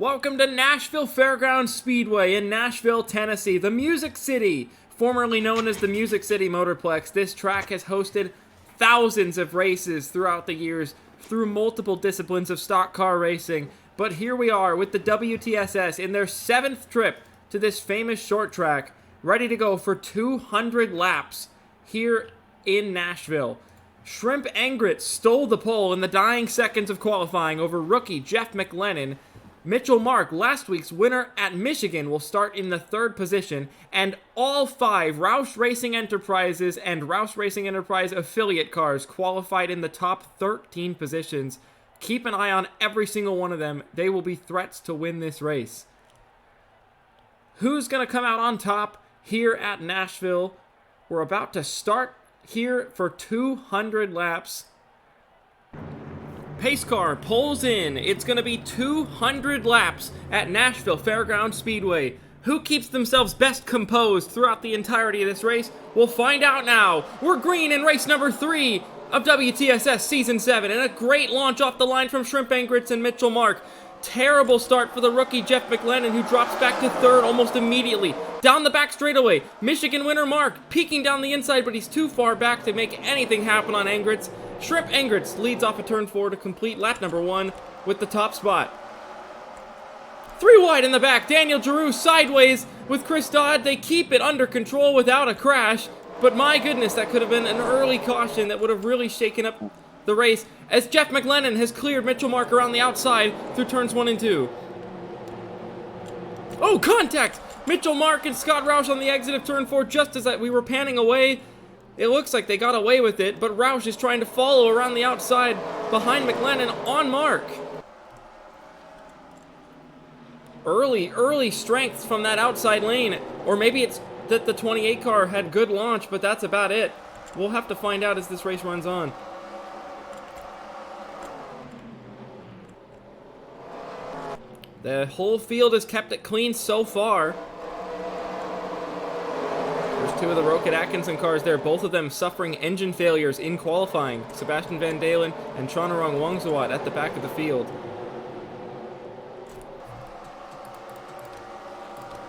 Welcome to Nashville Fairgrounds Speedway in Nashville, Tennessee, the Music City. Formerly known as the Music City Motorplex, this track has hosted thousands of races throughout the years through multiple disciplines of stock car racing. But here we are with the WTSS in their 7th trip to this famous short track, ready to go for 200 laps here in Nashville. Shrimp Engrit stole the pole in the dying seconds of qualifying over rookie Jeff McLennan. Mitchell Mark, last week's winner at Michigan, will start in the 3rd position, and all 5 Roush Racing Enterprises and Roush Racing Enterprise affiliate cars qualified in the top 13 positions. Keep an eye on every single one of them. They will be threats to win this race. Who's going to come out on top here at Nashville? We're about to start here for 200 laps. Pace car pulls in. It's going to be 200 laps at Nashville Fairgrounds Speedway. Who keeps themselves best composed throughout the entirety of this race? We'll find out now. We're green in race number 3 of WTSS Season 7, and a great launch off the line from Shrimp Engritz and Mitchell Mark. Terrible start for the rookie Jeff McLennan, who drops back to 3rd almost immediately. Down the back straightaway, Michigan winner Mark peeking down the inside, but he's too far back to make anything happen on Engritz. Shrimp Engritz leads off a turn 4 to complete lap number 1 with the top spot. 3 wide in the back, Daniel Giroux sideways with Chris Dodd. They keep it under control without a crash, but my goodness, that could have been an early caution that would have really shaken up the race, as Jeff McLennan has cleared Mitchell Mark around the outside through turns 1 and 2. Oh, contact! Mitchell Mark and Scott Roush on the exit of turn 4 just as we were panning away. It looks like they got away with it, but Roush is trying to follow around the outside behind McLennan on Mark. Early strength from that outside lane, or maybe it's that the 28 car had good launch, but that's about it. We'll have to find out as this race runs on. The whole field has kept it clean so far. There's 2 of the Rocket Atkinson cars there, both of them suffering engine failures in qualifying. Sebastian Van Dalen and Chonarong Wongsuwat at the back of the field.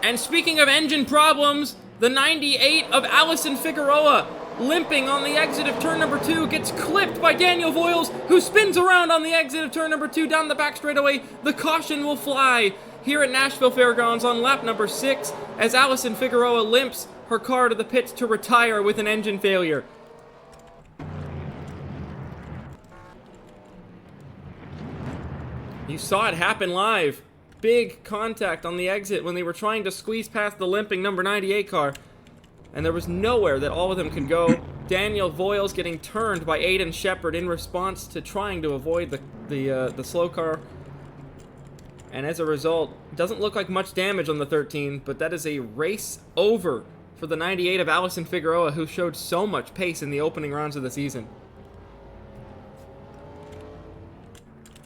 And speaking of engine problems, the 98 of Allison Figueroa, limping on the exit of turn number 2, gets clipped by Daniel Voiles, who spins around on the exit of turn number 2 down the back straightaway. The caution will fly here at Nashville Fairgrounds on lap number 6 as Allison Figueroa limps her car to the pits to retire with an engine failure. You saw it happen live. Big contact on the exit when they were trying to squeeze past the limping number 98 car. And there was nowhere that all of them could go. Daniel Voiles getting turned by Aiden Shepard in response to trying to avoid the slow car. And as a result, it doesn't look like much damage on the 13, but that is a race over for the 98 of Allison Figueroa, who showed so much pace in the opening rounds of the season.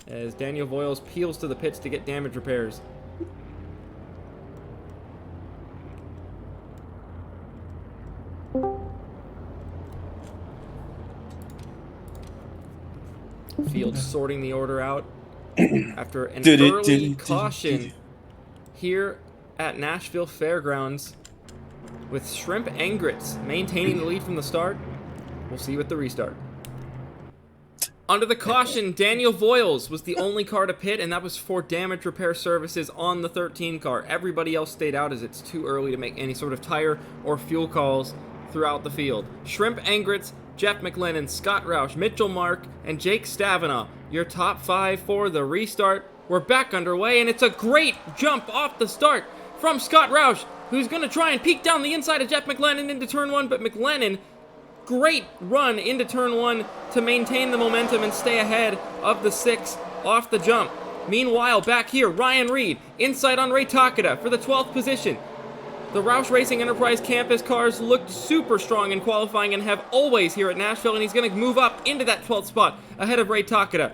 As Daniel Voiles peels to the pits to get damage repairs. Field sorting the order out after an early caution here at Nashville Fairgrounds, with Shrimp Engritz maintaining the lead from the start. We'll see you at the restart. Under the caution, Daniel Voiles was the only car to pit, and that was for damage repair services on the 13 car. Everybody else stayed out as it's too early to make any sort of tire or fuel calls throughout the field. Shrimp Engritz, Jeff McLennan, Scott Roush, Mitchell Mark, and Jake Stavina, your top 5 for the restart. We're back underway, and it's a great jump off the start from Scott Roush, who's going to try and peek down the inside of Jeff McLennan into turn 1, but McLennan, great run into turn 1 to maintain the momentum and stay ahead of the 6 off the jump. Meanwhile, back here, Ryan Reed, inside on Ray Takeda for the 12th position. The Roush Racing Enterprise campus cars looked super strong in qualifying and have always here at Nashville, and he's going to move up into that 12th spot ahead of Ray Takeda.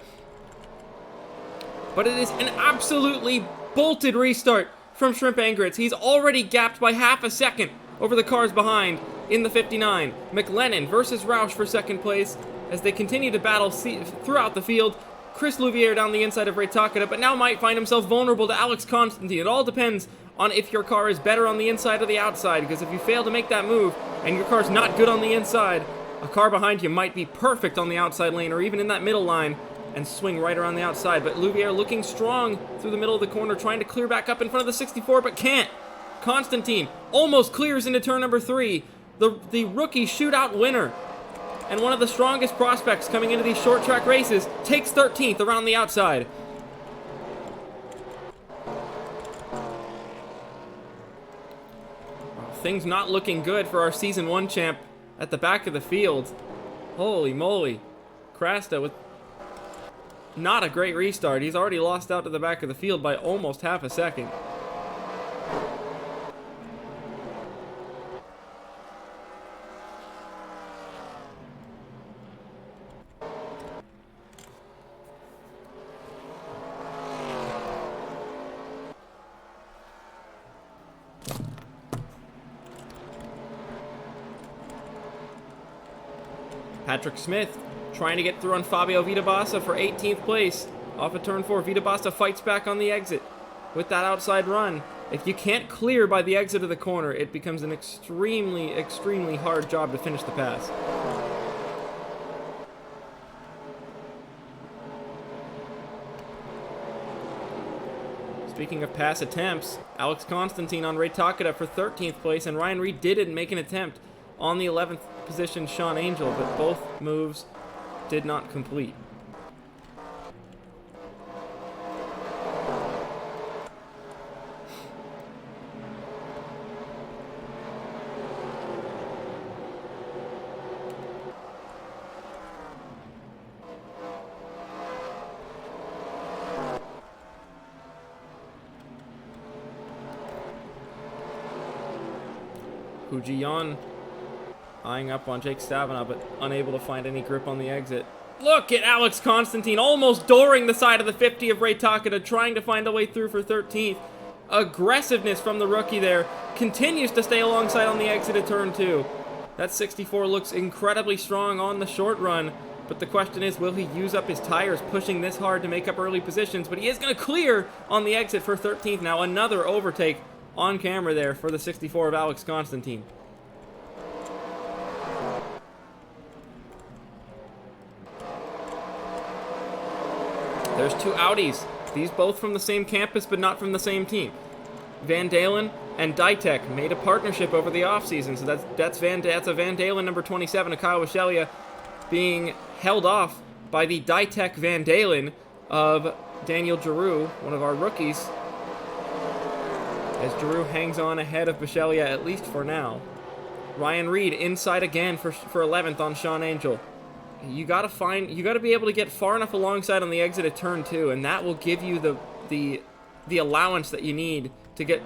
But it is an absolutely bolted restart from Shrimp Engritz. He's already gapped by half a second over the cars behind in the 59. McLennan versus Roush for second place as they continue to battle throughout the field. Chris Louviere down the inside of Ray Takeda, but now might find himself vulnerable to Alex Constantine. It all depends on if your car is better on the inside or the outside, because if you fail to make that move and your car's not good on the inside, a car behind you might be perfect on the outside lane or even in that middle line and swing right around the outside. But Louviere looking strong through the middle of the corner, trying to clear back up in front of the 64, but can't. Constantine almost clears into turn number 3. The rookie shootout winner and one of the strongest prospects coming into these short track races takes 13th around the outside. Things not looking good for our Season 1 champ at the back of the field. Holy moly. Krasta with not a great restart. He's already lost out to the back of the field by almost half a second. Patrick Smith trying to get through on Fabio Vitabassa for 18th place. Off of turn 4, Vitabassa fights back on the exit with that outside run. If you can't clear by the exit of the corner, it becomes an extremely, extremely hard job to finish the pass. Speaking of pass attempts, Alex Constantine on Ray Takeda for 13th place, and Ryan Reed did make an attempt on the 11th position Sean Angel, but both moves did not complete. Fujian eyeing up on Jake Stavina, but unable to find any grip on the exit. Look at Alex Constantine almost dooring the side of the 50 of Ray Takeda, trying to find a way through for 13th. Aggressiveness from the rookie there. Continues to stay alongside on the exit of turn 2. That 64 looks incredibly strong on the short run, but the question is, will he use up his tires pushing this hard to make up early positions? But he is going to clear on the exit for 13th now. Another overtake on camera there for the 64 of Alex Constantine. There's two Audis. These both from the same campus, but not from the same team. Van Dalen and Ditech made a partnership over the offseason, so that's a Van Dalen number 27 of Kyle Wichelia being held off by the Ditech Van Dalen of Daniel Giroux, one of our rookies, as Giroux hangs on ahead of Wichelia, at least for now. Ryan Reed inside again for 11th on Sean Angel. You gotta be able to get far enough alongside on the exit of turn 2, and that will give you the allowance that you need to get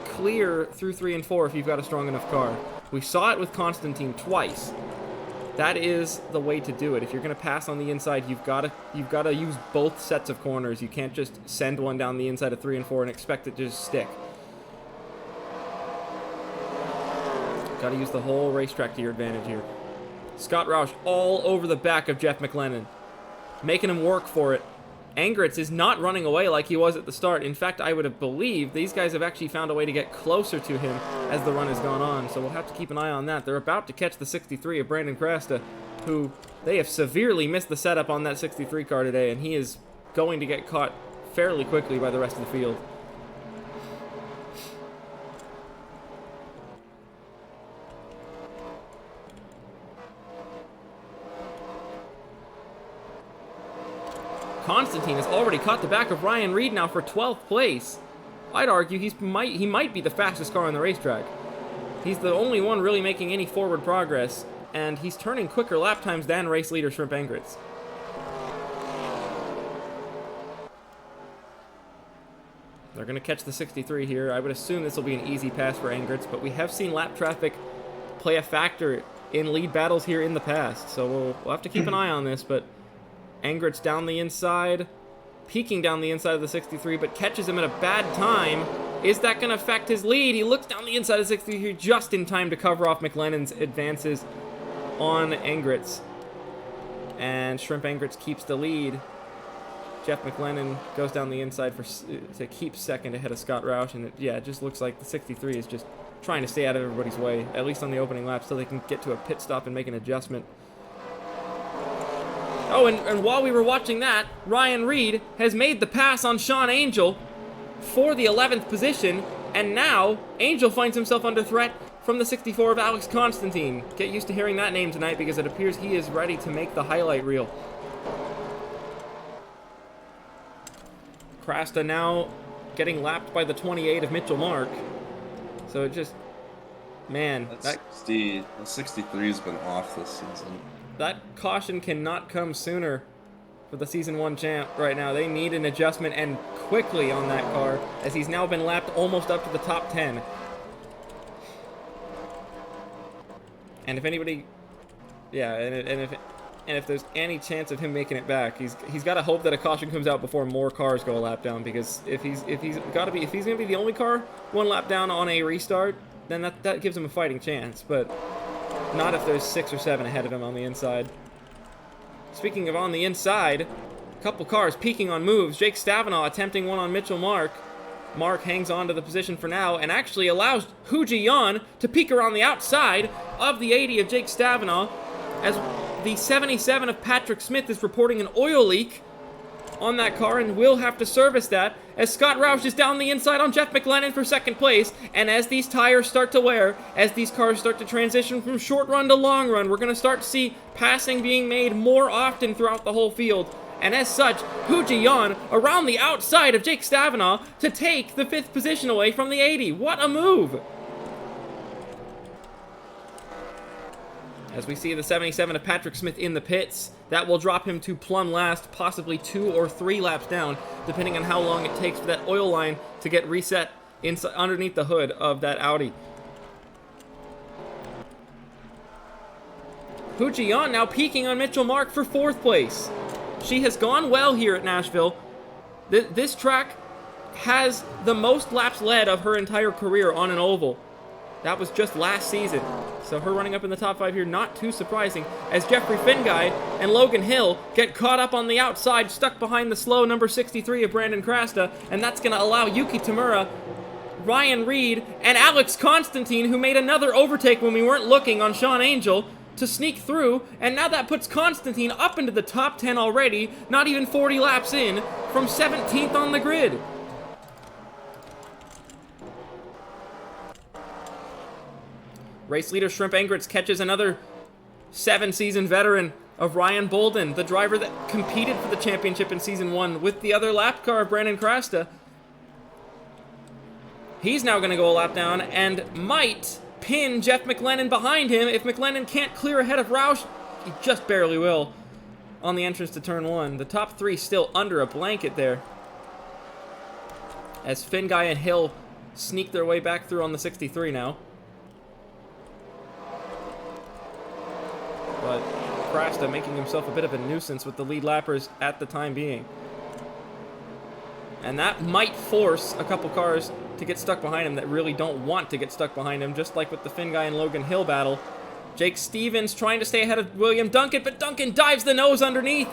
clear through 3 and 4 if you've got a strong enough car. We saw it with Constantine twice. That is the way to do it. If you're gonna pass on the inside, you've gotta use both sets of corners. You can't just send one down the inside of 3 and 4 and expect it to just stick. Gotta use the whole racetrack to your advantage here. Scott Roush all over the back of Jeff McLennan, making him work for it. Angritz is not running away like he was at the start. In fact, I would have believed these guys have actually found a way to get closer to him as the run has gone on, so we'll have to keep an eye on that. They're about to catch the 63 of Brandon Krasta, who they have severely missed the setup on that 63 car today, and he is going to get caught fairly quickly by the rest of the field. Constantine has already caught the back of Ryan Reed now for 12th place. I'd argue he might be the fastest car on the racetrack. He's the only one really making any forward progress, and he's turning quicker lap times than race leader Shrimp Angritz. They're going to catch the 63 here. I would assume this will be an easy pass for Angritz, but we have seen lap traffic play a factor in lead battles here in the past, so we'll have to keep an eye on this, but Angritz down the inside, peeking down the inside of the 63, but catches him at a bad time. Is that going to affect his lead? He looks down the inside of the 63 just in time to cover off McLennan's advances on Angritz. And Shrimp Angritz keeps the lead Jeff McLennan goes down the inside to keep second ahead of Scott Roush, and it just looks like the 63 is just trying to stay out of everybody's way, at least on the opening lap, so they can get to a pit stop and make an adjustment. Oh, and while we were watching that, Ryan Reed has made the pass on Sean Angel for the 11th position, and now Angel finds himself under threat from the 64 of Alex Constantine. Get used to hearing that name tonight because it appears he is ready to make the highlight reel. Krasta now getting lapped by the 28 of Mitchell Mark. So it just, man. The 63 has been off this season. That caution cannot come sooner for the Season 1 champ right now. They need an adjustment, and quickly on that car, as he's now been lapped almost up to the top 10. And if anybody, and if there's any chance of him making it back, he's got to hope that a caution comes out before more cars go a lap down, because if he's going to be the only car one lap down on a restart, then that gives him a fighting chance, but not if there's 6 or 7 ahead of him on the inside. Speaking of on the inside, a couple cars peaking on moves. Jake Stavanaugh attempting one on Mitchell Mark. Mark hangs on to the position for now and actually allows Hu Ji-yeon to peek around the outside of the 80 of Jake Stavanaugh, as the 77 of Patrick Smith is reporting an oil leak on that car and will have to service that, as Scott Roush is down the inside on Jeff McLennan for second place. And as these tires start to wear, as these cars start to transition from short run to long run, we're going to start to see passing being made more often throughout the whole field. And as such, Hu Ji-yeon around the outside of Jake Stavanaugh to take the 5th position away from the 80. What a move! As we see the 77 of Patrick Smith in the pits, that will drop him to plumb last, possibly 2 or 3 laps down, depending on how long it takes for that oil line to get reset underneath the hood of that Audi. Hu Ji-yeon now peaking on Mitchell Mark for 4th place. She has gone well here at Nashville. This track has the most laps led of her entire career on an oval. That was just last season. So her running up in the top 5 here, not too surprising, as Jeffrey Finguy and Logan Hill get caught up on the outside, stuck behind the slow number 63 of Brandon Krasta, and that's going to allow Yuki Tamura, Ryan Reed, and Alex Constantine, who made another overtake when we weren't looking on Sean Angel, to sneak through, and now that puts Constantine up into the top 10 already, not even 40 laps in, from 17th on the grid. Race leader Shrimp Engritz catches another 7-season veteran of Ryan Bolden, the driver that competed for the championship in Season 1 with the other lap car of Brandon Krasta. He's now going to go a lap down and might pin Jeff McLennan behind him. If McLennan can't clear ahead of Roush, he just barely will on the entrance to Turn 1. The top 3 still under a blanket there, as Finguy and Hill sneak their way back through on the 63 now. But Krasta making himself a bit of a nuisance with the lead lappers at the time being. And that might force a couple cars to get stuck behind him that really don't want to get stuck behind him, just like with the Finguy and Logan Hill battle. Jake Stevens trying to stay ahead of William Duncan, but Duncan dives the nose underneath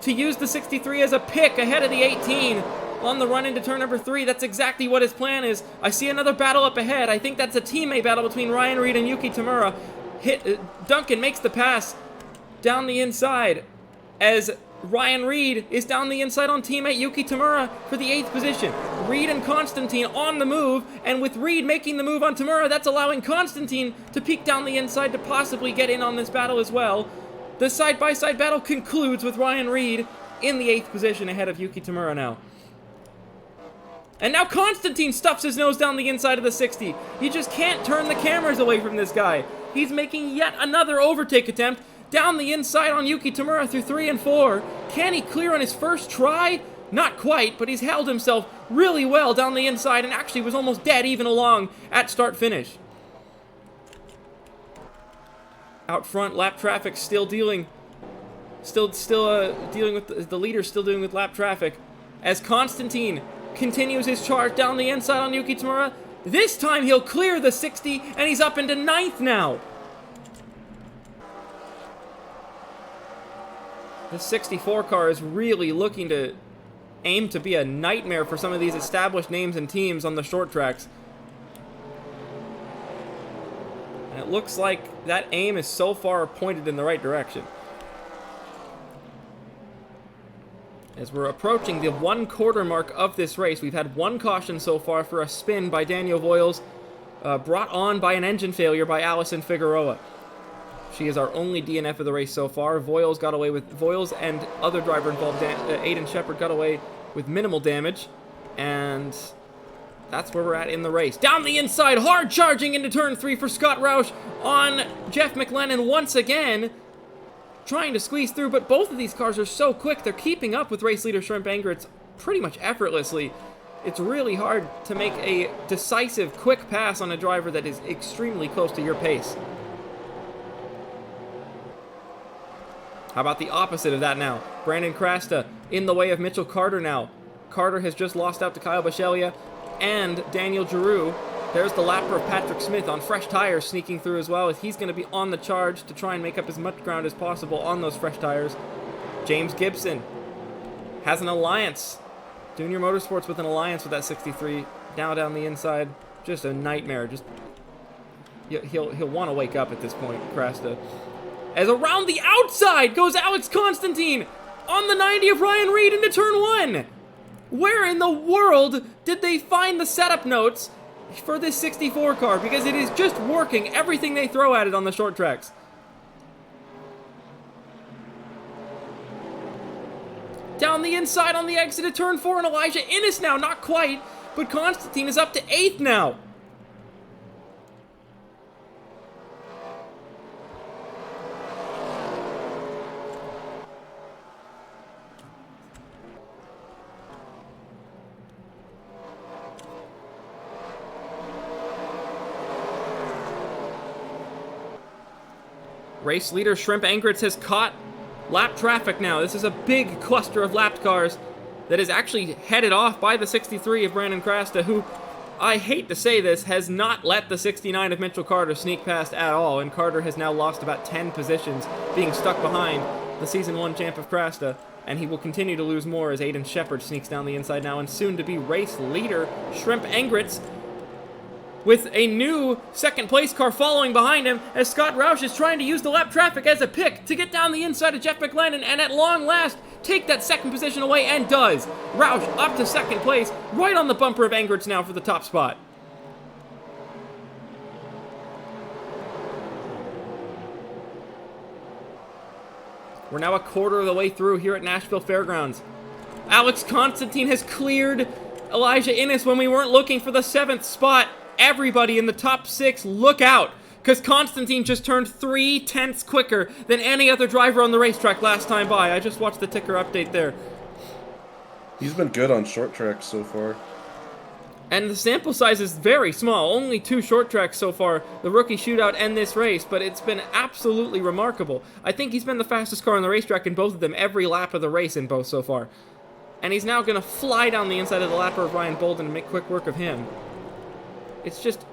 to use the 63 as a pick ahead of the 18 on the run into turn number 3. That's exactly what his plan is. I see another battle up ahead. I think that's a teammate battle between Ryan Reed and Yuki Tamura. Duncan makes the pass down the inside, as Ryan Reed is down the inside on teammate Yuki Tamura for the 8th position. Reed and Constantine on the move, and with Reed making the move on Tamura, that's allowing Constantine to peek down the inside to possibly get in on this battle as well. The side-by-side battle concludes with Ryan Reed in the 8th position ahead of Yuki Tamura now. And now Constantine stuffs his nose down the inside of the 60. You just can't turn the cameras away from this guy. He's making yet another overtake attempt down the inside on Yuki Tamura through 3 and 4. Can he clear on his first try? Not quite, but he's held himself really well down the inside and actually was almost dead even along at start-finish. Out front, lap traffic still dealing with the leader, still dealing with lap traffic, as Constantine continues his charge down the inside on Yuki Tamura. This time he'll clear the 60, and he's up into 9th now. The 64 car is really looking to aim to be a nightmare for some of these established names and teams on the short tracks. And it looks like that aim is so far pointed in the right direction. As we're approaching the 1/4 mark of this race, we've had one caution so far for a spin by Daniel Voiles, brought on by an engine failure by Allison Figueroa. She is our only DNF of the race so far. Voiles and other driver involved, Aiden Shepard, got away with minimal damage. And that's where we're at in the race. Down the inside, hard charging into turn 3 for Scott Roush on Jeff McLennan once again. Trying to squeeze through, but both of these cars are so quick. They're keeping up with race leader Shrimp Angritz pretty much effortlessly. It's really hard to make a decisive, quick pass on a driver that is extremely close to your pace. How about the opposite of that now? Brandon Krasta in the way of Mitchell Carter now. Carter has just lost out to Kyle Bachelia and Daniel Giroux. There's the lapper of Patrick Smith on fresh tires sneaking through as well. He's going to be on the charge to try and make up as much ground as possible on those fresh tires. James Gibson has an alliance. Junior Motorsports with an alliance with that 63. Now down the inside. Just a nightmare. Just he'll want to wake up at this point, Krasta. As around the outside goes Alex Constantine on the 90 of Ryan Reed into turn 1. Where in the world did they find the setup notes for this 64 car? Because it is just working everything they throw at it on the short tracks. Down the inside on the exit of turn 4, and Elijah Innes now, not quite, but Constantine is up to 8th now. Race leader Shrimp Angritz has caught lap traffic now. This is a big cluster of lapped cars that is actually headed off by the 63 of Brandon Krasta, who, I hate to say this, has not let the 69 of Mitchell Carter sneak past at all, and Carter has now lost about 10 positions, being stuck behind the Season 1 champ of Krasta, and he will continue to lose more as Aiden Shepard sneaks down the inside now, and soon to be race leader Shrimp Angritz, with a new second-place car following behind him as Scott Roush is trying to use the lap traffic as a pick to get down the inside of Jeff McLennan and at long last take that second position away, and does. Roush up to second place, right on the bumper of Angritz now for the top spot. We're now a quarter of the way through here at Nashville Fairgrounds. Alex Constantine has cleared Elijah Innes when we weren't looking for the 7th spot. Everybody in the top 6, look out, because Constantine just turned 3/10 quicker than any other driver on the racetrack last time by. I just watched the ticker update there. He's been good on short tracks so far. And the sample size is very small, only 2 short tracks so far, the rookie shootout and this race, but it's been absolutely remarkable. I think he's been the fastest car on the racetrack in both of them, every lap of the race in both so far. And he's now going to fly down the inside of the lapper of Ryan Bolden and make quick work of him. It's just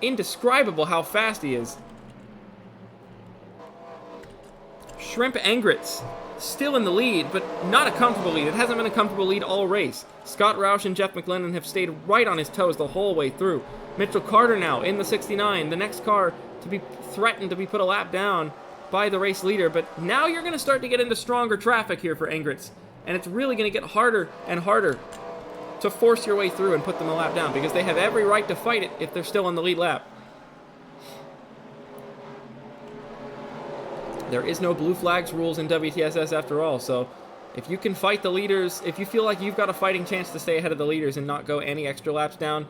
indescribable how fast he is. Shrimp Angritz still in the lead, but not a comfortable lead. It hasn't been a comfortable lead all race. Scott Roush and Jeff McLennan have stayed right on his toes the whole way through. Mitchell Carter now in the 69, the next car to be threatened to be put a lap down by the race leader, but now you're going to start to get into stronger traffic here for Angritz, and it's really going to get harder and harder to force your way through and put them a lap down, because they have every right to fight it if they're still on the lead lap. There is no blue flags rules in WTSS after all, so if you can fight the leaders, if you feel like you've got a fighting chance to stay ahead of the leaders and not go any extra laps down,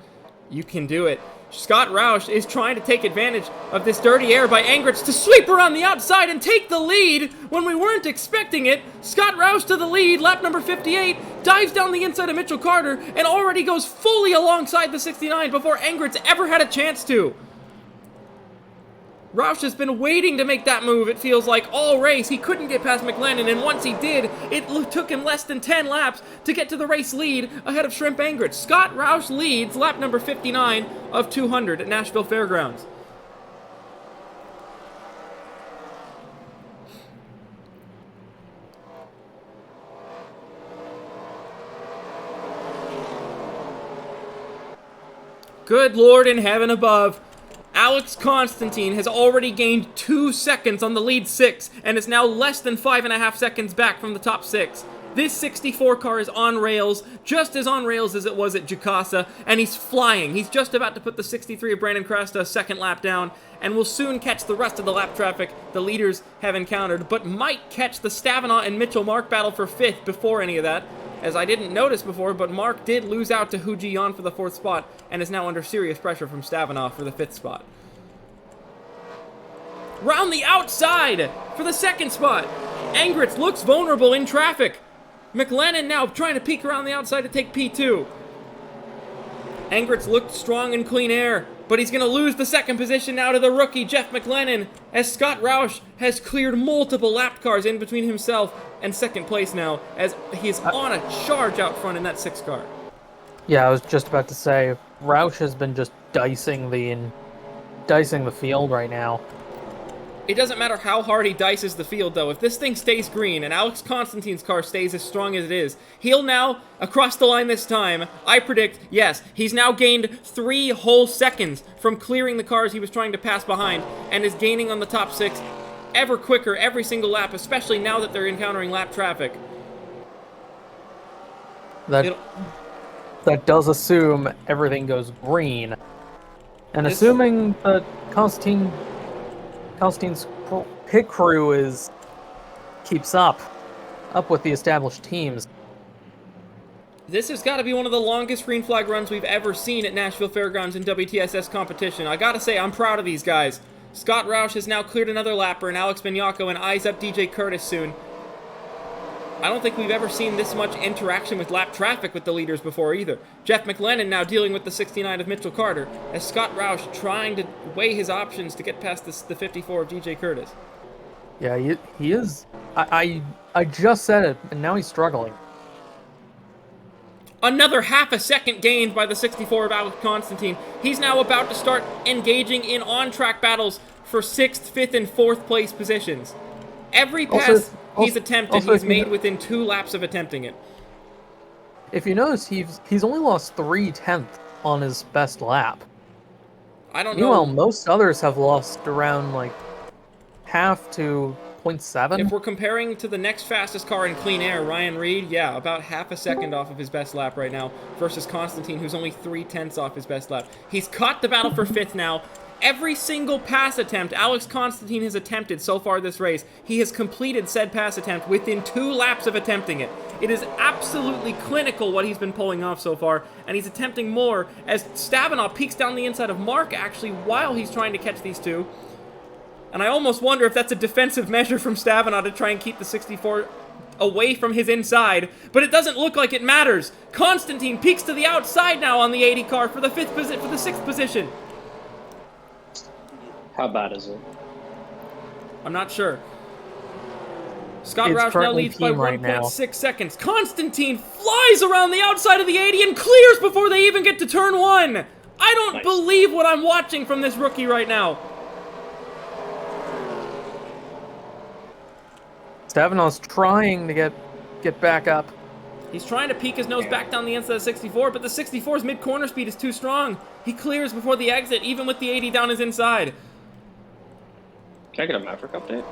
you can do it. Scott Roush is trying to take advantage of this dirty air by Angritz to sweep around the outside and take the lead when we weren't expecting it. Scott Roush to the lead, lap number 58, dives down the inside of Mitchell Carter and already goes fully alongside the 69 before Angritz ever had a chance to. Roush has been waiting to make that move, it feels like, all race. He couldn't get past McLennan, and once he did, it took him less than 10 laps to get to the race lead ahead of Shrimp Angritz. Scott Roush leads lap number 59 of 200 at Nashville Fairgrounds. Good Lord in heaven above. Alex Constantine has already gained 2 seconds on the lead 6 and is now less than 5.5 seconds back from the top 6. This 64 car is on rails, just as on rails as it was at Jukasa, and he's flying. He's just about to put the 63 of Brandon Cresta's second lap down, and will soon catch the rest of the lap traffic the leaders have encountered, but might catch the Stavenot and Mitchell Mark battle for 5th before any of that. As I didn't notice before, but Mark did lose out to Hu Ji-yeon for the 4th spot, and is now under serious pressure from Stavenot for the 5th spot. Round the outside for the 2nd spot. Angritz looks vulnerable in traffic. McLennan now trying to peek around the outside to take P2. Angritz looked strong in clean air, but he's going to lose the 2nd position now to the rookie, Jeff McLennan, as Scott Roush has cleared multiple lap cars in between himself and 2nd place now, as he's on a charge out front in that 6th car. Yeah, I was just about to say, Roush has been just dicing the field right now. It doesn't matter how hard he dices the field, though. If this thing stays green and Alex Constantine's car stays as strong as it is, he'll now, across the line this time, I predict, yes, he's now gained 3 whole seconds from clearing the cars he was trying to pass behind, and is gaining on the top 6 ever quicker every single lap, especially now that they're encountering lap traffic. That does assume everything goes green. And assuming that Constantine's pit crew keeps up with the established teams. This has got to be one of the longest green flag runs we've ever seen at Nashville Fairgrounds in WTSS competition. I gotta say, I'm proud of these guys. Scott Roush has now cleared another lapper, and Alex Bignacco and eyes up DJ Curtis soon. I don't think we've ever seen this much interaction with lap traffic with the leaders before either. Jeff McLennan now dealing with the 69 of Mitchell Carter, as Scott Roush trying to weigh his options to get past the 54 of DJ Curtis. Yeah, he is. I just said it, and now he's struggling. Another half a second gained by the 64 of Alex Constantine. He's now about to start engaging in on-track battles for 6th, 5th, and 4th place positions. Every pass he's attempted, he's made within 2 laps of attempting it. If you notice, he's only lost 3/10 on his best lap. I don't know. Meanwhile, most others have lost around, like, half to 0.7. If we're comparing to the next fastest car in clean air, Ryan Reed, yeah, about half a second off of his best lap right now, versus Constantine, who's only 3/10 off his best lap. He's caught the battle for 5th now. Every single pass attempt Alex Constantine has attempted so far this race, he has completed said pass attempt within 2 laps of attempting it. It is absolutely clinical what he's been pulling off so far, and he's attempting more as Stavenot peeks down the inside of Mark, actually, while he's trying to catch these 2. And I almost wonder if that's a defensive measure from Stavenot to try and keep the 64 away from his inside, but it doesn't look like it matters. Constantine peeks to the outside now on the 80 car for the 6th position. How bad is it? I'm not sure. Scott Roush now leads by 1.6 seconds. Constantine flies around the outside of the 80 and clears before they even get to turn 1. I don't believe what I'm watching from this rookie right now. Stavenot's trying to get back up. He's trying to peek his nose back down the inside of the 64, but the 64's mid-corner speed is too strong. He clears before the exit, even with the 80 down his inside. Can I get a Maverick update?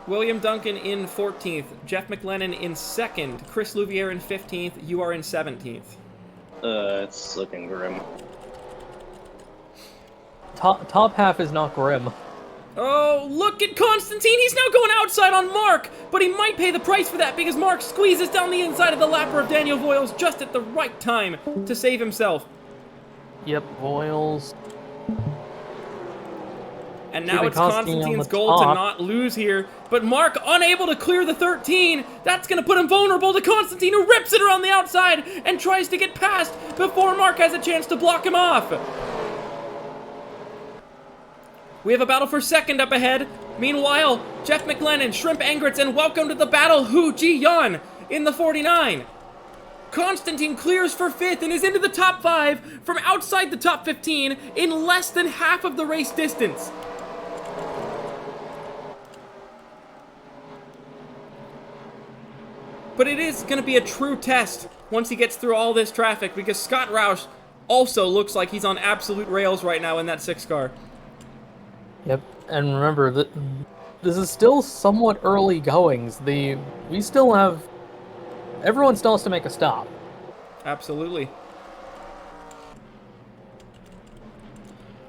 William Duncan in 14th, Jeff McLennan in 2nd, Chris Louviere in 15th, you are in 17th. It's looking grim. Top half is not grim. Oh, look at Constantine! He's now going outside on Mark! But he might pay the price for that because Mark squeezes down the inside of the lapper of Daniel Voiles just at the right time to save himself. Yep, Voiles. And now it's Constantine's goal to not lose here. But Mark unable to clear the 13. That's going to put him vulnerable to Constantine, who rips it around the outside and tries to get past before Mark has a chance to block him off. We have a battle for 2nd up ahead. Meanwhile, Jeff McLennan, Shrimp Angritz, and welcome to the battle, Hu Ji-yeon in the 49. Constantine clears for 5th and is into the top 5 from outside the top 15 in less than half of the race distance. But it is going to be a true test once he gets through all this traffic, because Scott Roush also looks like he's on absolute rails right now in that 6 car. Yep, and remember that this is still somewhat early goings. We still have... Everyone still has to make a stop. Absolutely.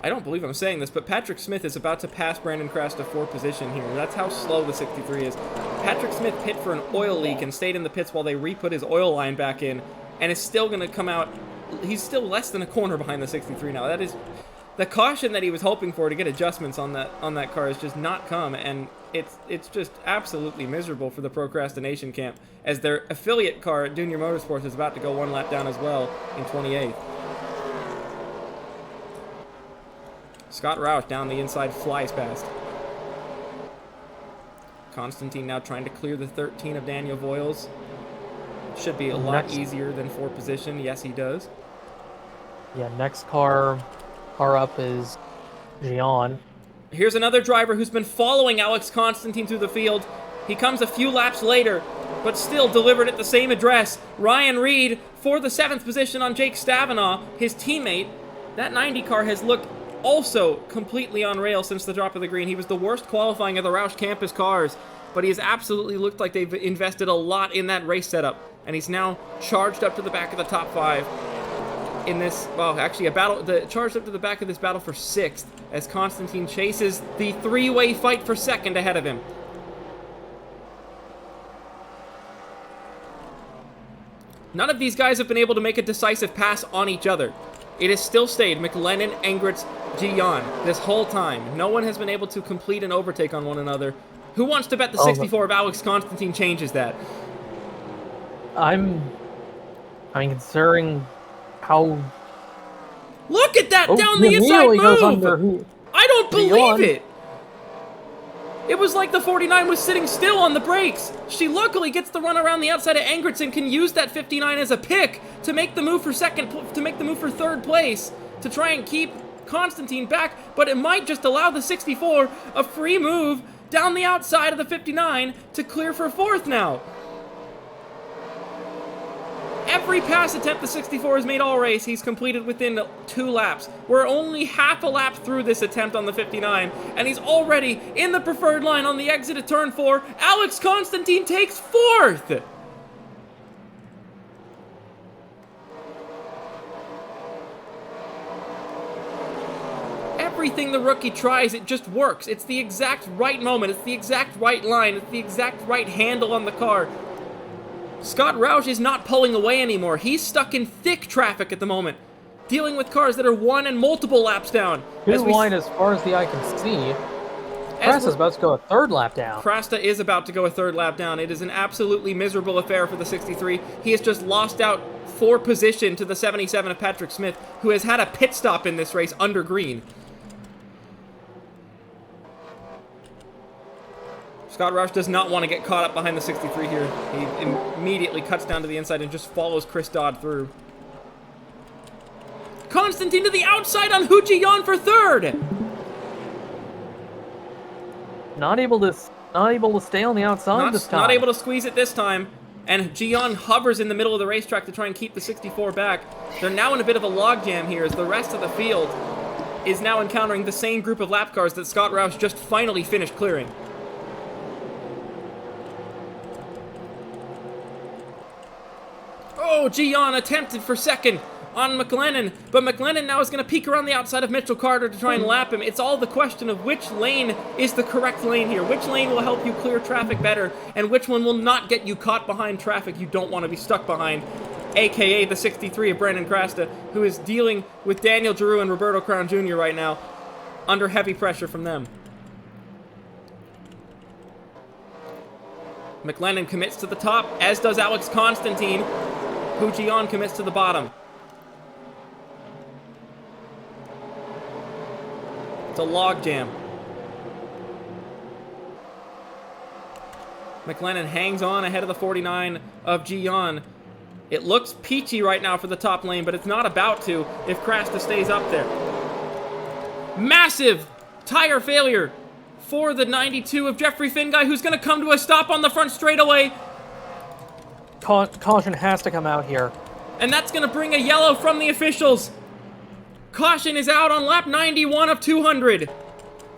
I don't believe I'm saying this, but Patrick Smith is about to pass Brandon Krasta for position here. That's how slow the 63 is. Patrick Smith pit for an oil leak and stayed in the pits while they re-put his oil line back in, and is still going to come out. He's still less than a corner behind the 63 now. That is the caution that he was hoping for to get adjustments on that car has just not come, and it's just absolutely miserable for the Procrastination camp, as their affiliate car at Junior Motorsports is about to go 1 lap down as well in 28th. Scott Roush down the inside, flies past. Constantine now trying to clear the 13 of Daniel Voiles. Should be a lot easier than 4 position. Yes, he does. Yeah, next car up is Gian. Here's another driver who's been following Alex Constantine through the field. He comes a few laps later, but still delivered at the same address. Ryan Reed for the 7th position on Jake Stavanaugh, his teammate. That 90 car has looked also completely on rail since the drop of the green. He was the worst qualifying of the Roush Campus cars, but he has absolutely looked like they've invested a lot in that race setup, and he's now charged up to the back of the top 5 in this, well, actually charged up to the back of this battle for 6th, as Constantine chases the 3-way fight for 2nd ahead of him. None of these guys have been able to make a decisive pass on each other. It has still stayed McLennan, Engritz, Gian this whole time. No one has been able to complete an overtake on one another. Who wants to bet the 64 of Alex Constantine changes that? I mean, considering how... Look at that down the inside move! Goes under I don't believe it! It was like the 49 was sitting still on the brakes. She luckily gets the run around the outside of Engritz and can use that 59 as a pick to make the move for third place, to try and keep Constantine back, but it might just allow the 64 a free move down the outside of the 59 to clear for 4th now. Every pass attempt the 64 has made all race, he's completed within 2 laps. We're only half a lap through this attempt on the 59, and he's already in the preferred line on the exit of turn 4. Alex Constantine takes 4th! Everything the rookie tries, it just works. It's the exact right moment, it's the exact right line, it's the exact right handle on the car. Scott Roush is not pulling away anymore. He's stuck in thick traffic at the moment, dealing with cars that are 1 and multiple laps down. His line, as far as the eye can see, Crasta's about to go a 3rd lap down. Krasta is about to go a 3rd lap down. It is an absolutely miserable affair for the 63. He has just lost out 4 position to the 77 of Patrick Smith, who has had a pit stop in this race under green. Scott Roush does not want to get caught up behind the 63 here. He immediately cuts down to the inside and just follows Chris Dodd through. Constantine to the outside on Hu Jian for 3rd! Not able to stay on the outside this time. Not able to squeeze it this time. And Gian hovers in the middle of the racetrack to try and keep the 64 back. They're now in a bit of a logjam here as the rest of the field is now encountering the same group of lap cars that Scott Roush just finally finished clearing. Oh, Gian attempted for 2nd on McLennan, but McLennan now is going to peek around the outside of Mitchell Carter to try and lap him. It's all the question of which lane is the correct lane here. Which lane will help you clear traffic better, and which one will not get you caught behind traffic you don't want to be stuck behind, a.k.a. the 63 of Brandon Krasta, who is dealing with Daniel Giroux and Roberto Crown Jr. right now, under heavy pressure from them. McLennan commits to the top, as does Alex Constantine. Hu Jian commits to the bottom. It's a logjam. McLennan hangs on ahead of the 49 of Gian. It looks peachy right now for the top lane, but it's not about to if Krasta stays up there. Massive tire failure for the 92 of Jeffrey Finguy, who's going to come to a stop on the front straightaway. Caution has to come out here. And that's going to bring a yellow from the officials. Caution is out on lap 91 of 200.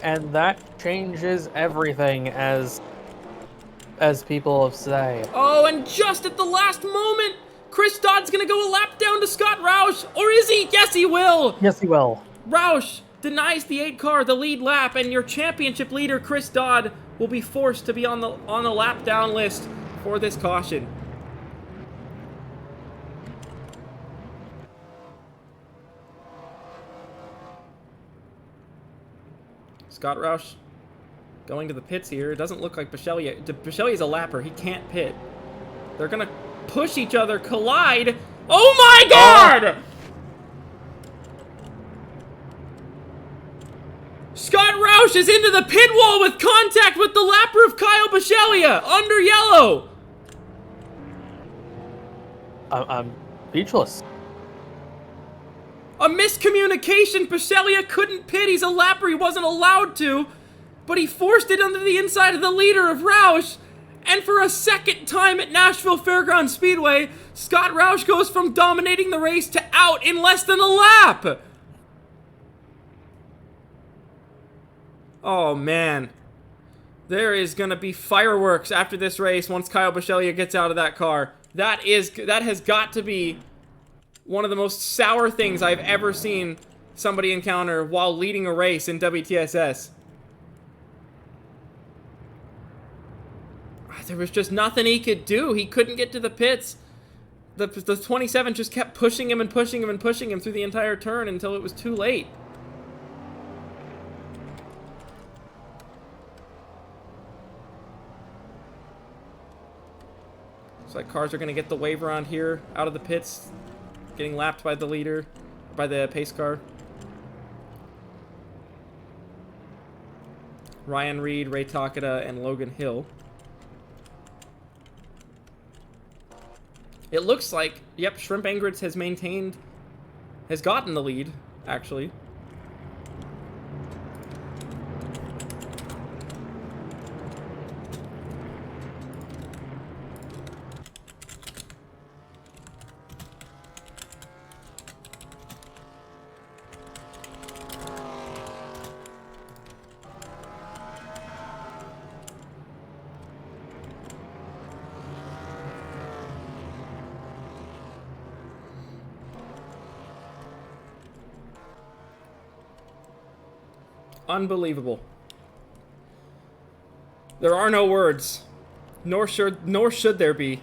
And that changes everything, as people have say. Oh, and just at the last moment, Chris Dodd's going to go a lap down to Scott Roush. Or is he? Yes, he will. Yes, he will. Roush denies the 8 car the lead lap, and your championship leader, Chris Dodd, will be forced to be on the lap down list for this caution. Scott Roush going to the pits here. It doesn't look like Bichelia. Bichelia's a lapper. He can't pit. They're going to push each other, collide. Oh my god! Scott Roush is into the pit wall with contact with the lapper of Kyle Bichelia under yellow. I'm speechless. A miscommunication. Bichelia couldn't pit. He's a lapper. He wasn't allowed to, but he forced it under the inside of the leader of Roush. And for a second time at Nashville Fairgrounds Speedway, Scott Roush goes from dominating the race to out in less than a lap. Oh, man. There is going to be fireworks after this race once Kyle Bichelia gets out of that car. That has got to be one of the most sour things I've ever seen somebody encounter while leading a race in WTSS. There was just nothing he could do. He couldn't get to the pits. The 27 just kept pushing him and pushing him and pushing him through the entire turn until it was too late. Looks like cars are going to get the wave around here, out of the pits, getting lapped by the leader, by the pace car. Ryan Reed, Ray Takeda, and Logan Hill. It looks like, yep, Shrimp Angritz has gotten the lead, actually. Unbelievable. There are no words, nor should there be.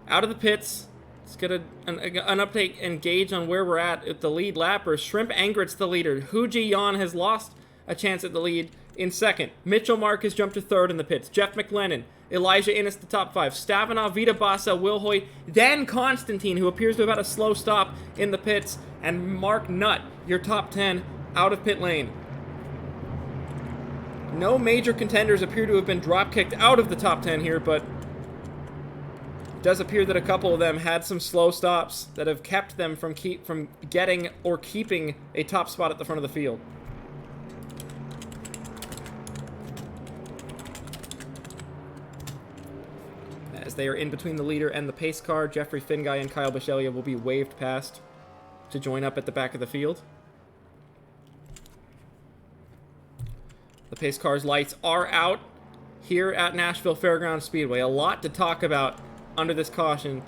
Out of the pits. Let's get an update and gauge on where we're at the lead lapper. Shrimp Angrit's the leader. Hu Ji Yan has lost a chance at the lead in second. Mitchell Mark has jumped to third in the pits. Jeff McLennan, Elijah Innes the top 5. Stavanov, Vita Bassa, Will Hoyt, then Constantine, who appears to have had a slow stop in the pits, and Mark Nutt, your top 10 out of pit lane. No major contenders appear to have been drop-kicked out of the top 10 here, but it does appear that a couple of them had some slow stops that have kept them from getting or keeping a top spot at the front of the field. As they are in between the leader and the pace car, Jeffrey Finguy and Kyle Bichelia will be waved past to join up at the back of the field. The pace car's lights are out here at Nashville Fairgrounds Speedway. A lot to talk about under this caution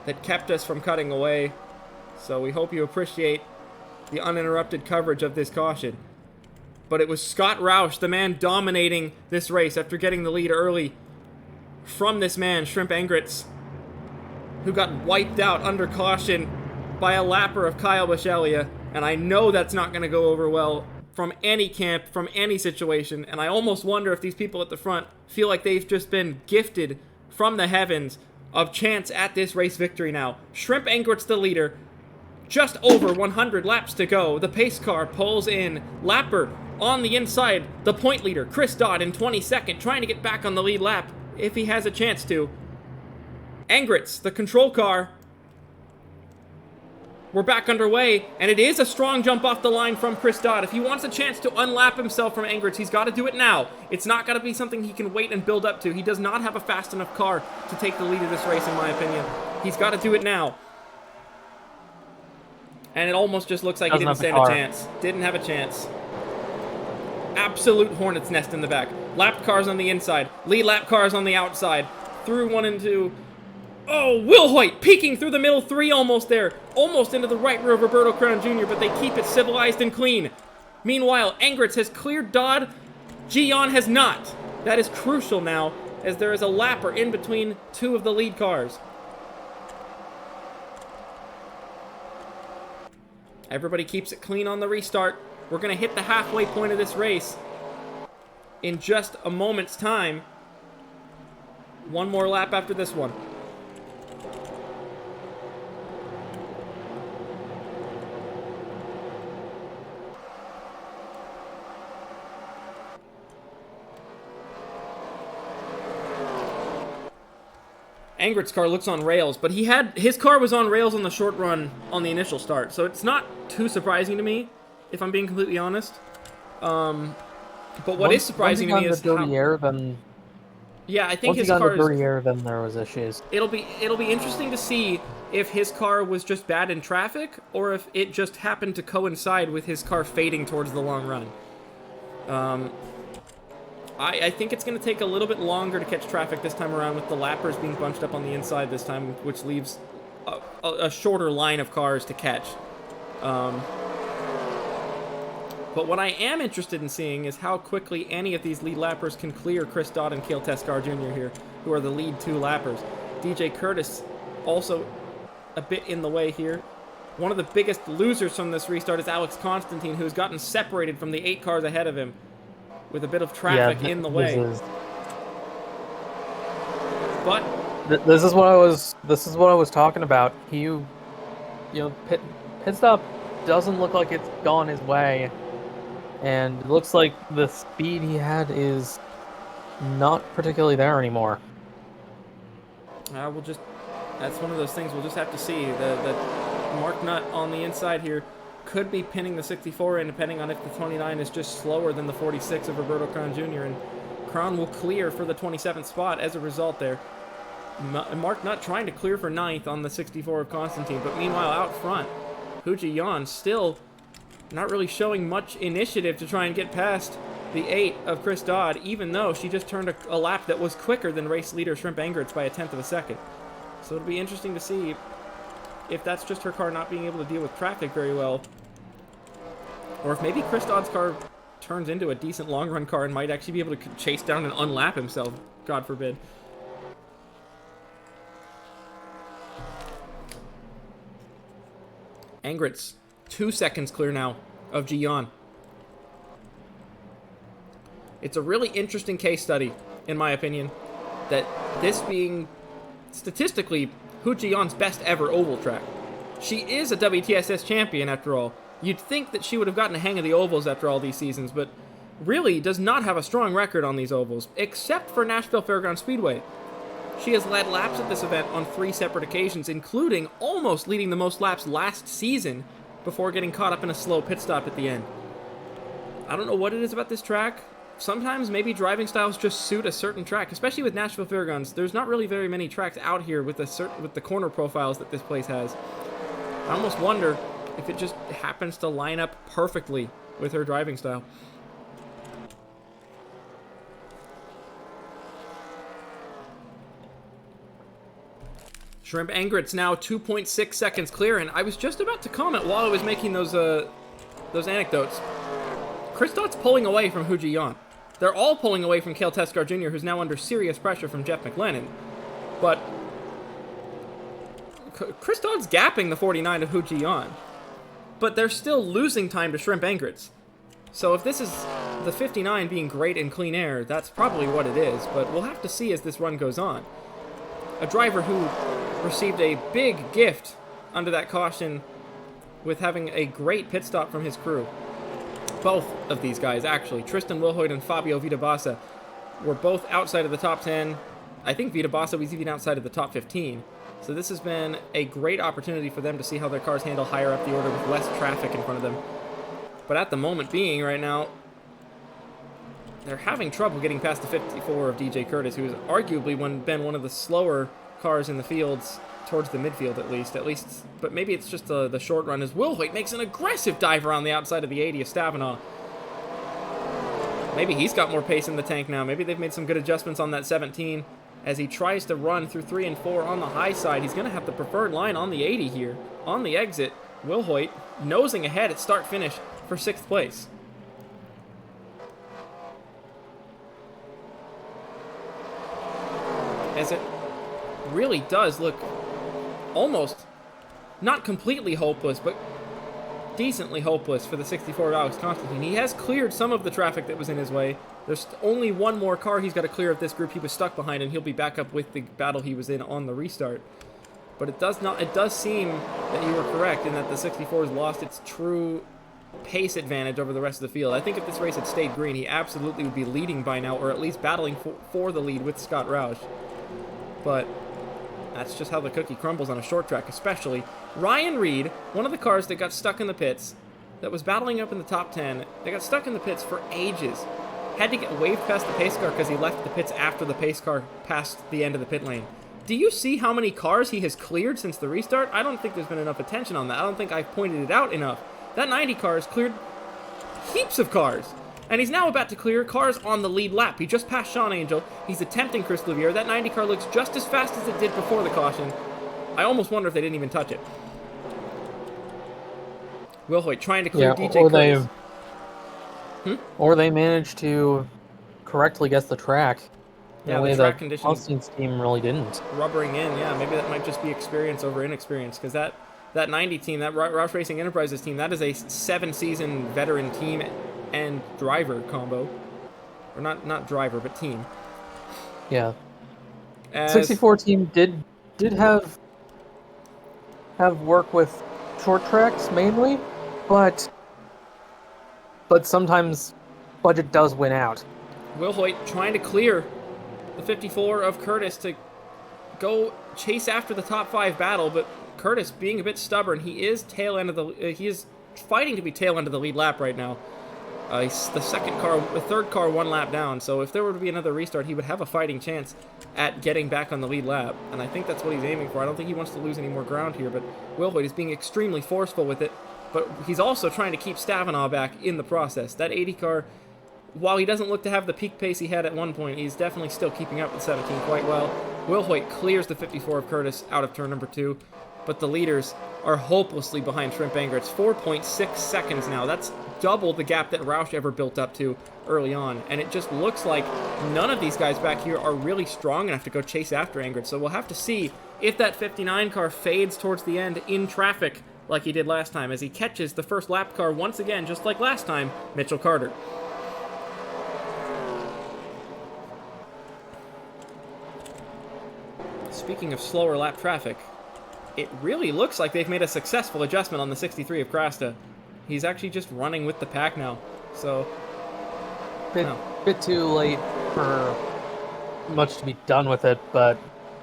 that kept us from cutting away. So we hope you appreciate the uninterrupted coverage of this caution. But it was Scott Roush, the man dominating this race after getting the lead early from this man, Shrimp Angritz, who got wiped out under caution by a lapper of Kyle Bichelia. And I know that's not going to go over well from any camp, from any situation. And I almost wonder if these people at the front feel like they've just been gifted from the heavens of chance at this race victory now. Shrimp Angritz the leader. Just over 100 laps to go. The pace car pulls in. Lapper on the inside. The point leader, Chris Dodd, in 22nd, trying to get back on the lead lap if he has a chance to. Angritz, the control car, We're back underway, and it is a strong jump off the line from Chris Dodd. If he wants a chance to unlap himself from Angertz, he's got to do it now. It's not going to be something he can wait and build up to. He does not have a fast enough car to take the lead of this race, in my opinion. He's got to do it now. And it almost just looks like he didn't stand a chance. Didn't have a chance. Absolute hornet's nest in the back. Lapped cars on the inside. Lead lap cars on the outside. Through 1 and 2. Oh, Will Hoyt peeking through the middle 3 almost there. Almost into the right rear of Roberto Crown Jr., but they keep it civilized and clean. Meanwhile, Angertz has cleared Dodd. Gian has not. That is crucial now, as there is a lapper in between 2 of the lead cars. Everybody keeps it clean on the restart. We're going to hit the halfway point of this race in just a moment's time. 1 more lap after this one. Angert's car looks on rails, but his car was on rails on the short run on the initial start, so it's not too surprising to me, if I'm being completely honest. But what is surprising to me is how... Yeah, I think his car is... dirty air, then there was issues. It'll be interesting to see if his car was just bad in traffic, or if it just happened to coincide with his car fading towards the long run. I think it's going to take a little bit longer to catch traffic this time around, with the lappers being bunched up on the inside this time, which leaves a shorter line of cars to catch. But what I am interested in seeing is how quickly any of these lead lappers can clear Chris Dodd and Cale Teskar Jr. here, who are the lead 2 lappers. DJ Curtis also a bit in the way here. One of the biggest losers from this restart is Alex Constantine, who's gotten separated from the 8 cars ahead of him, with a bit of traffic in the way. But this is what I was talking about. Pit stop doesn't look like it's gone his way, and it looks like the speed he had is not particularly there anymore. That's one of those things we'll just have to see. The Mark Nutt on the inside here could be pinning the 64 in, depending on if the 29 is just slower than the 46 of Roberto Crown Jr., and Crown will clear for the 27th spot as a result there. Mark Nutt trying to clear for 9th on the 64 of Constantine, but meanwhile out front, Hu Jian still not really showing much initiative to try and get past the 8 of Chris Dodd, even though she just turned a lap that was quicker than race leader Shrimp Angertz by 1/10 of a second. So it'll be interesting to see if that's just her car not being able to deal with traffic very well, or if maybe Chris Dodd's car turns into a decent long-run car and might actually be able to chase down and unlap himself, God forbid. Angertz, 2 seconds clear now of Gian. It's a really interesting case study, in my opinion, that this being statistically Hu Jian's best ever oval track. She is a WTSS champion, after all. You'd think that she would have gotten a hang of the ovals after all these seasons, but really does not have a strong record on these ovals, except for Nashville Fairgrounds Speedway. She has led laps at this event on 3 separate occasions, including almost leading the most laps last season before getting caught up in a slow pit stop at the end. I don't know what it is about this track. Sometimes maybe driving styles just suit a certain track, especially with Nashville Fairgrounds. There's not really very many tracks out here with the corner profiles that this place has. I almost wonder if it just happens to line up perfectly with her driving style. Shrimp Angertz now 2.6 seconds clear, and I was just about to comment while I was making those anecdotes. Chris Dodd's pulling away from Hu Jian. They're all pulling away from Cale Teskar Jr., who's now under serious pressure from Jeff McLennan. But Chris Dodd's gapping the 49 of Hu Jian. But they're still losing time to Shrimp Angertz. So if this is the 59 being great in clean air, that's probably what it is. But we'll have to see as this run goes on. A driver who received a big gift under that caution with having a great pit stop from his crew. Both of these guys, actually, Tristan Wilhoit and Fabio Vitabassa, were both outside of the top 10. I think Vitabassa was even outside of the top 15. So this has been a great opportunity for them to see how their cars handle higher up the order with less traffic in front of them. But at the moment being right now, they're having trouble getting past the 54 of DJ Curtis, who has arguably been one of the slower cars in the fields, towards the midfield at least, but maybe it's just the short run as Will Hoyt makes an aggressive dive around the outside of the 80 of Stavinaugh. Maybe he's got more pace in the tank now. Maybe they've made some good adjustments on that 17 as he tries to run through 3 and 4 on the high side. He's going to have the preferred line on the 80 here. On the exit, Will Hoyt nosing ahead at start-finish for 6th place. As it really does look almost, not completely hopeless, but decently hopeless for the 64 of Alex Constantine. He has cleared some of the traffic that was in his way. There's only one more car he's got to clear of this group he was stuck behind, and he'll be back up with the battle he was in on the restart. But it does seem that you were correct in that the 64 has lost its true pace advantage over the rest of the field. I think if this race had stayed green, he absolutely would be leading by now, or at least battling for the lead with Scott Roush. But that's just how the cookie crumbles on a short track, especially. Ryan Reed, one of the cars that got stuck in the pits, that was battling up in the top 10, they got stuck in the pits for ages. Had to get waved past the pace car because he left the pits after the pace car passed the end of the pit lane. Do you see how many cars he has cleared since the restart? I don't think there's been enough attention on that. I don't think I've pointed it out enough. That 90 car has cleared heaps of cars. And he's now about to clear cars on the lead lap. He just passed Sean Angel. He's attempting Chris Louvier. That 90 car looks just as fast as it did before the caution. I almost wonder if they didn't even touch it. Will Hoyt trying to clear DJ Curtis. Or they managed to correctly guess the track. Yeah, the track way that conditions. Austin's team really didn't. Rubbering in, yeah. Maybe that might just be experience over inexperience. Because that 90 team, that Roush Racing Enterprises team, that is a 7-season veteran team and driver combo. Or not driver, but team. Yeah. 64 team did have work with short tracks mainly, but sometimes budget does win out. Will Hoyt trying to clear the 54 of Curtis to go chase after the top 5 battle, but Curtis being a bit stubborn, he is fighting to be tail end of the lead lap right now. He's the third car 1 lap down, so if there were to be another restart, he would have a fighting chance at getting back on the lead lap, and I think that's what he's aiming for. I don't think he wants to lose any more ground here, but Will Hoyt is being extremely forceful with it, but he's also trying to keep Stavinaugh back in the process. That 80 car, while he doesn't look to have the peak pace he had at one point, he's definitely still keeping up with 17 quite well. Will Hoyt clears the 54 of Curtis out of turn number 2, but the leaders are hopelessly behind Shrimp Anger. It's 4.6 seconds now. That's double the gap that Roush ever built up to early on, and it just looks like none of these guys back here are really strong enough to go chase after Angrid. So we'll have to see if that 59 car fades towards the end in traffic like he did last time, as he catches the first lap car once again, just like last time, Mitchell Carter. Speaking of slower lap traffic, it really looks like they've made a successful adjustment on the 63 of Krasta. He's actually just running with the pack now, so... Bit too late for much to be done with it, but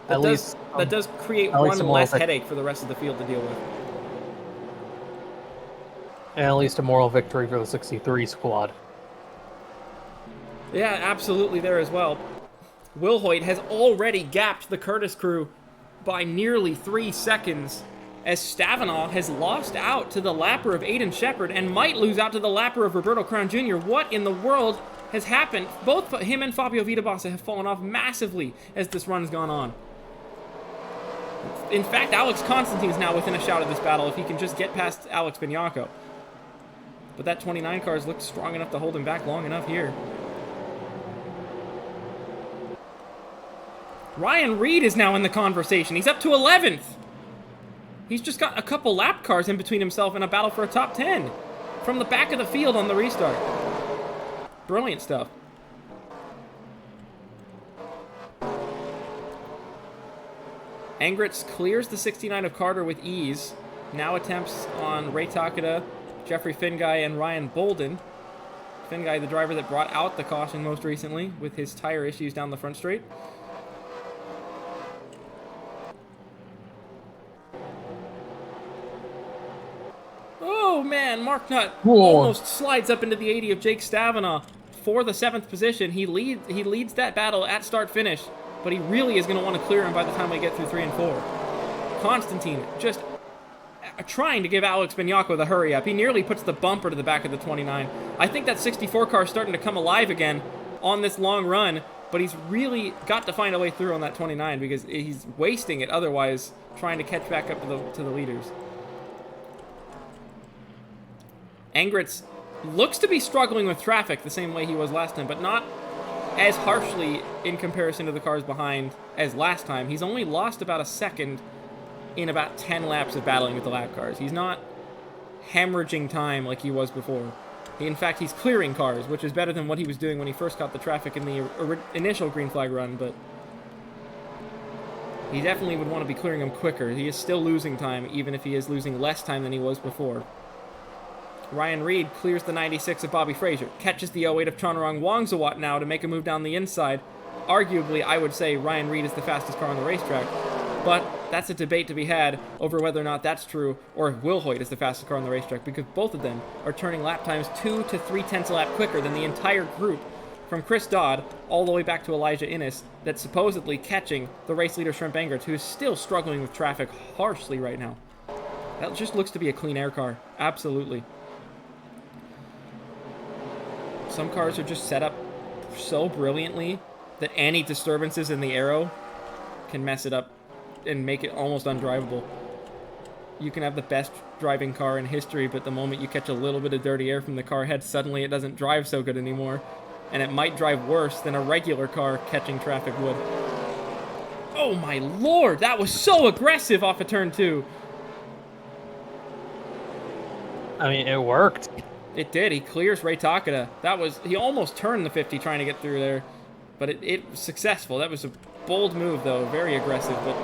at least... That does create one less headache for the rest of the field to deal with. And at least a moral victory for the 63 squad. Yeah, absolutely there as well. Will Hoyt has already gapped the Curtis crew by nearly 3 seconds, as Stavinaugh has lost out to the lapper of Aiden Shepard and might lose out to the lapper of Roberto Crown Jr. What in the world has happened? Both him and Fabio Vitabassa have fallen off massively as this run's gone on. In fact, Alex Constantine's now within a shout of this battle if he can just get past Alex Bignacco. But that 29 car has looked strong enough to hold him back long enough here. Ryan Reed is now in the conversation. He's up to 11th. He's just got a couple lap cars in between himself and a battle for a top 10 from the back of the field on the restart. Brilliant stuff. Angritz clears the 69 of Carter with ease. Now attempts on Ray Takeda, Jeffrey Finguy, and Ryan Bolden. Finguy, the driver that brought out the caution most recently with his tire issues down the front straight. man, Mark Nutt Whoa. almost slides up into the 80 of Jake Stavanaugh for the 7th position. He leads that battle at start-finish, but he really is going to want to clear him by the time we get through 3 and 4. Constantine just trying to give Alex Bignacco the hurry up. He nearly puts the bumper to the back of the 29. I think that 64 car is starting to come alive again on this long run, but he's really got to find a way through on that 29 because he's wasting it otherwise trying to catch back up to the leaders. Angritz looks to be struggling with traffic the same way he was last time, but not as harshly in comparison to the cars behind as last time. He's only lost about a second in about 10 laps of battling with the lap cars. He's not hemorrhaging time like he was before. In fact, he's clearing cars, which is better than what he was doing when he first got the traffic in the initial green flag run, but he definitely would want to be clearing them quicker. He is still losing time, even if he is losing less time than he was before. Ryan Reed clears the 96 of Bobby Fraser, catches the 08 of Chonarong Wongzawat now to make a move down the inside. Arguably, I would say Ryan Reed is the fastest car on the racetrack, but that's a debate to be had over whether or not that's true, or if Will Hoyt is the fastest car on the racetrack, because both of them are turning lap times 2 to 3 tenths a lap quicker than the entire group, from Chris Dodd all the way back to Elijah Innes, that's supposedly catching the race leader Shrimp Angritz, who is still struggling with traffic harshly right now. That just looks to be a clean air car. Absolutely. Some cars are just set up so brilliantly that any disturbances in the aero can mess it up and make it almost undrivable. You can have the best driving car in history, but the moment you catch a little bit of dirty air from the car head, suddenly it doesn't drive so good anymore. And it might drive worse than a regular car catching traffic would. Oh my lord, that was so aggressive off of turn 2. I mean, it worked. It did. He clears Ray Takada. He almost turned the 50 trying to get through there, but it was successful. That was a bold move, though, very aggressive, but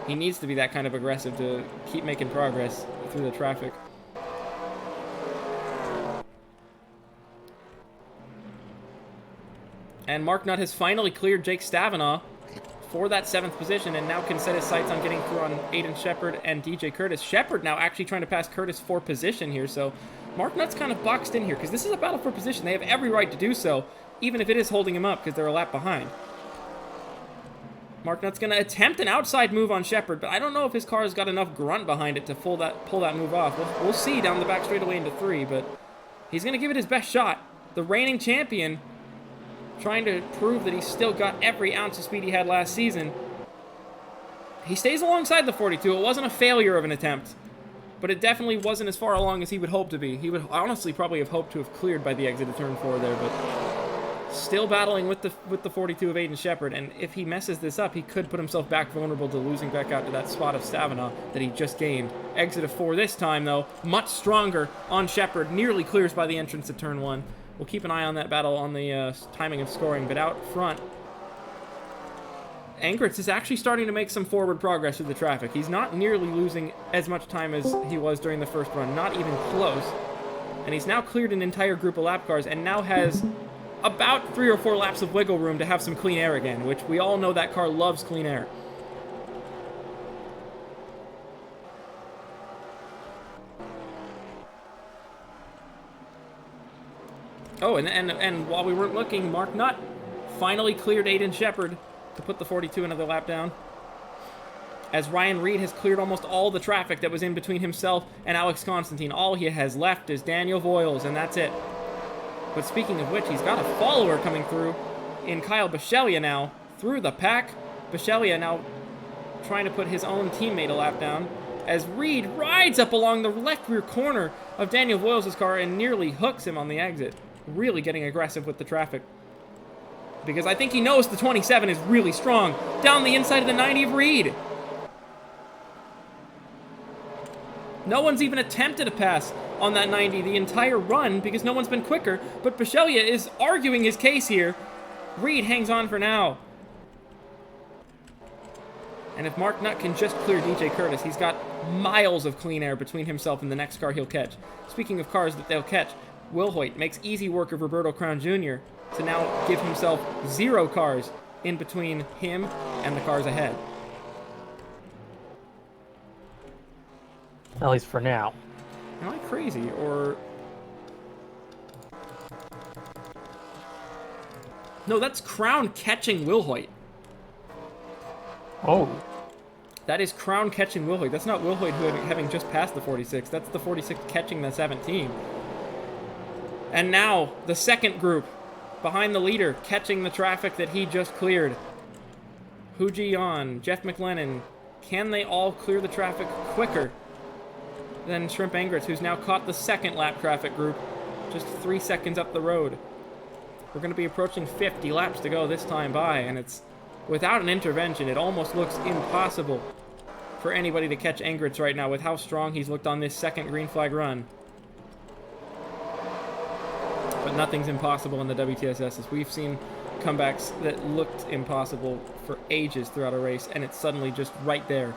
he needs to be that kind of aggressive to keep making progress through the traffic. And Mark Nutt has finally cleared Jake Stavanaugh for that 7th position and now can set his sights on getting through on Aiden Shepard and DJ Curtis. Shepard now actually trying to pass Curtis for position here, so Mark Nutt's kind of boxed in here because this is a battle for position. They have every right to do so, even if it is holding him up because they're a lap behind. Mark Nutt's going to attempt an outside move on Shepard, but I don't know if his car has got enough grunt behind it to pull that move off. We'll see down the back straightaway into 3, but he's going to give it his best shot. The reigning champion trying to prove that he's still got every ounce of speed he had last season. He stays alongside the 42. It wasn't a failure of an attempt, but it definitely wasn't as far along as he would hope to be. He would honestly probably have hoped to have cleared by the exit of turn 4 there, but still battling with the 42 of Aiden Shepard, and if he messes this up, he could put himself back vulnerable to losing back out to that spot of Stavanaugh that he just gained. Exit of 4 this time, though, much stronger on Shepard, nearly clears by the entrance of turn 1. We'll keep an eye on that battle on the timing of scoring, but out front, Angritz is actually starting to make some forward progress through the traffic. He's not nearly losing as much time as he was during the first run, not even close. And he's now cleared an entire group of lap cars and now has about 3 or 4 laps of wiggle room to have some clean air again, which we all know that car loves clean air. Oh, and while we weren't looking, Mark Nutt finally cleared Aiden Shepard to put the 42 another lap down, as Ryan Reed has cleared almost all the traffic that was in between himself and Alex Constantine. All he has left is Daniel Voiles, and that's it. But speaking of which, he's got a follower coming through in Kyle Bichelia now, through the pack. Bichelia now trying to put his own teammate a lap down, as Reed rides up along the left rear corner of Daniel Voiles' car and nearly hooks him on the exit. Really getting aggressive with the traffic, because I think he knows the 27 is really strong. Down the inside of the 90 of Reed. No one's even attempted a pass on that 90 the entire run because no one's been quicker, but Bichelia is arguing his case here. Reed hangs on for now. And if Mark Nutt can just clear DJ Curtis, he's got miles of clean air between himself and the next car he'll catch. Speaking of cars that they'll catch, Will Hoyt makes easy work of Roberto Crown Jr. to now give himself 0 cars in between him and the cars ahead. At least for now. Am I crazy, or... No, that's Crown catching Wilhoit. Oh. That is Crown catching Wilhoit. That's not Wilhoit having just passed the 46. That's the 46 catching the 17. And now, the second group, behind the leader, catching the traffic that he just cleared. Hu Ji-yeon, Jeff McLennan. Can they all clear the traffic quicker than Shrimp Angrets, who's now caught the second lap traffic group just 3 seconds up the road? We're going to be approaching 50 laps to go this time by, and it's without an intervention. It almost looks impossible for anybody to catch Angrets right now with how strong he's looked on this second green flag run. But nothing's impossible in the WTSS. We've seen comebacks that looked impossible for ages throughout a race, and it's suddenly just right there.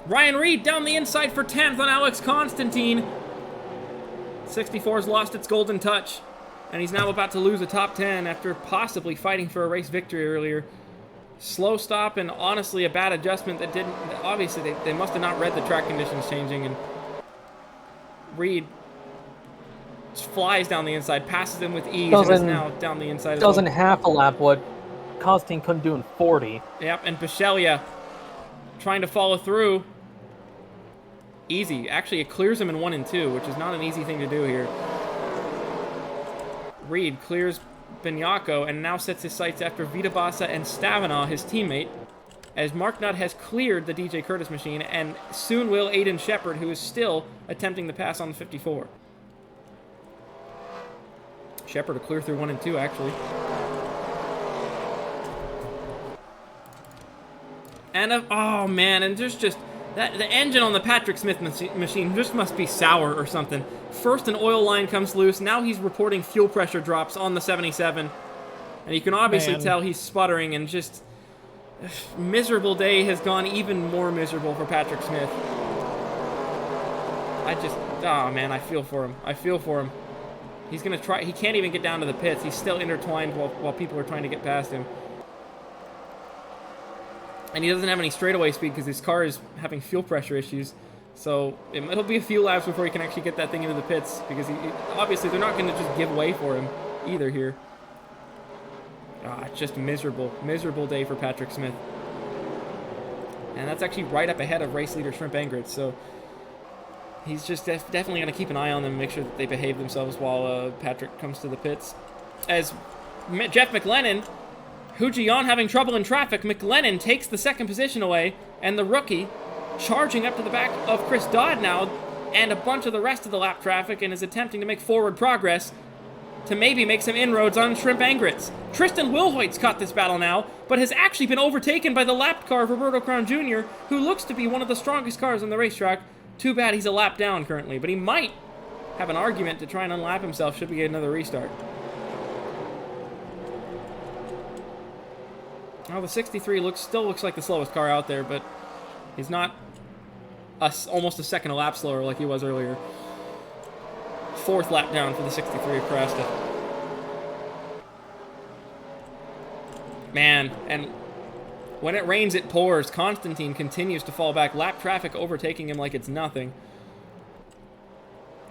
Ryan Reed down the inside for 10th on Alex Constantine. 64's lost its golden touch, and he's now about to lose a top 10 after possibly fighting for a race victory earlier. Slow stop and honestly a bad adjustment that didn't... Obviously, they must have not read the track conditions changing, and Reed flies down the inside, passes him with ease, and is now down the inside as well. Doesn't half a lap what Constantine couldn't do in 40. Yep, and Bichelia trying to follow through. Easy. Actually, it clears him in 1 and 2, which is not an easy thing to do here. Reed clears Benyako and now sets his sights after Vitabasa and Stavinaugh, his teammate, as Mark Nutt has cleared the DJ Curtis machine, and soon will Aiden Shepard, who is still attempting to pass on the 54. Shepard will clear through 1 and 2, actually. And, oh man, and there's just... the engine on the Patrick Smith machine just must be sour or something. First an oil line comes loose, now he's reporting fuel pressure drops on the 77. And you can obviously tell he's sputtering, and just... miserable day has gone even more miserable for Patrick Smith. Oh man, I feel for him. I feel for him. He's gonna try, he can't even get down to the pits. He's still intertwined while people are trying to get past him. And he doesn't have any straightaway speed because his car is having fuel pressure issues. So it'll be a few laps before he can actually get that thing into the pits, because obviously they're not going to just give way for him either here. It's just miserable. Miserable day for Patrick Smith. And that's actually right up ahead of race leader Shrimp Angrets. So he's just definitely going to keep an eye on them and make sure that they behave themselves while Patrick comes to the pits. As Jeff McLennan... Hu Ji-yeon having trouble in traffic, McLennan takes the second position away, and the rookie charging up to the back of Chris Dodd now, and a bunch of the rest of the lap traffic, and is attempting to make forward progress to maybe make some inroads on Shrimp Angrets. Tristan Wilhoit's caught this battle now, but has actually been overtaken by the lapped car of Roberto Crown Jr., who looks to be one of the strongest cars on the racetrack. Too bad he's a lap down currently, but he might have an argument to try and unlap himself should we get another restart. Well, the 63 still looks like the slowest car out there, but he's not almost a second a lap slower like he was earlier. 4th lap down for the 63 of Cresta. Man, and when it rains, it pours. Constantine continues to fall back. Lap traffic overtaking him like it's nothing.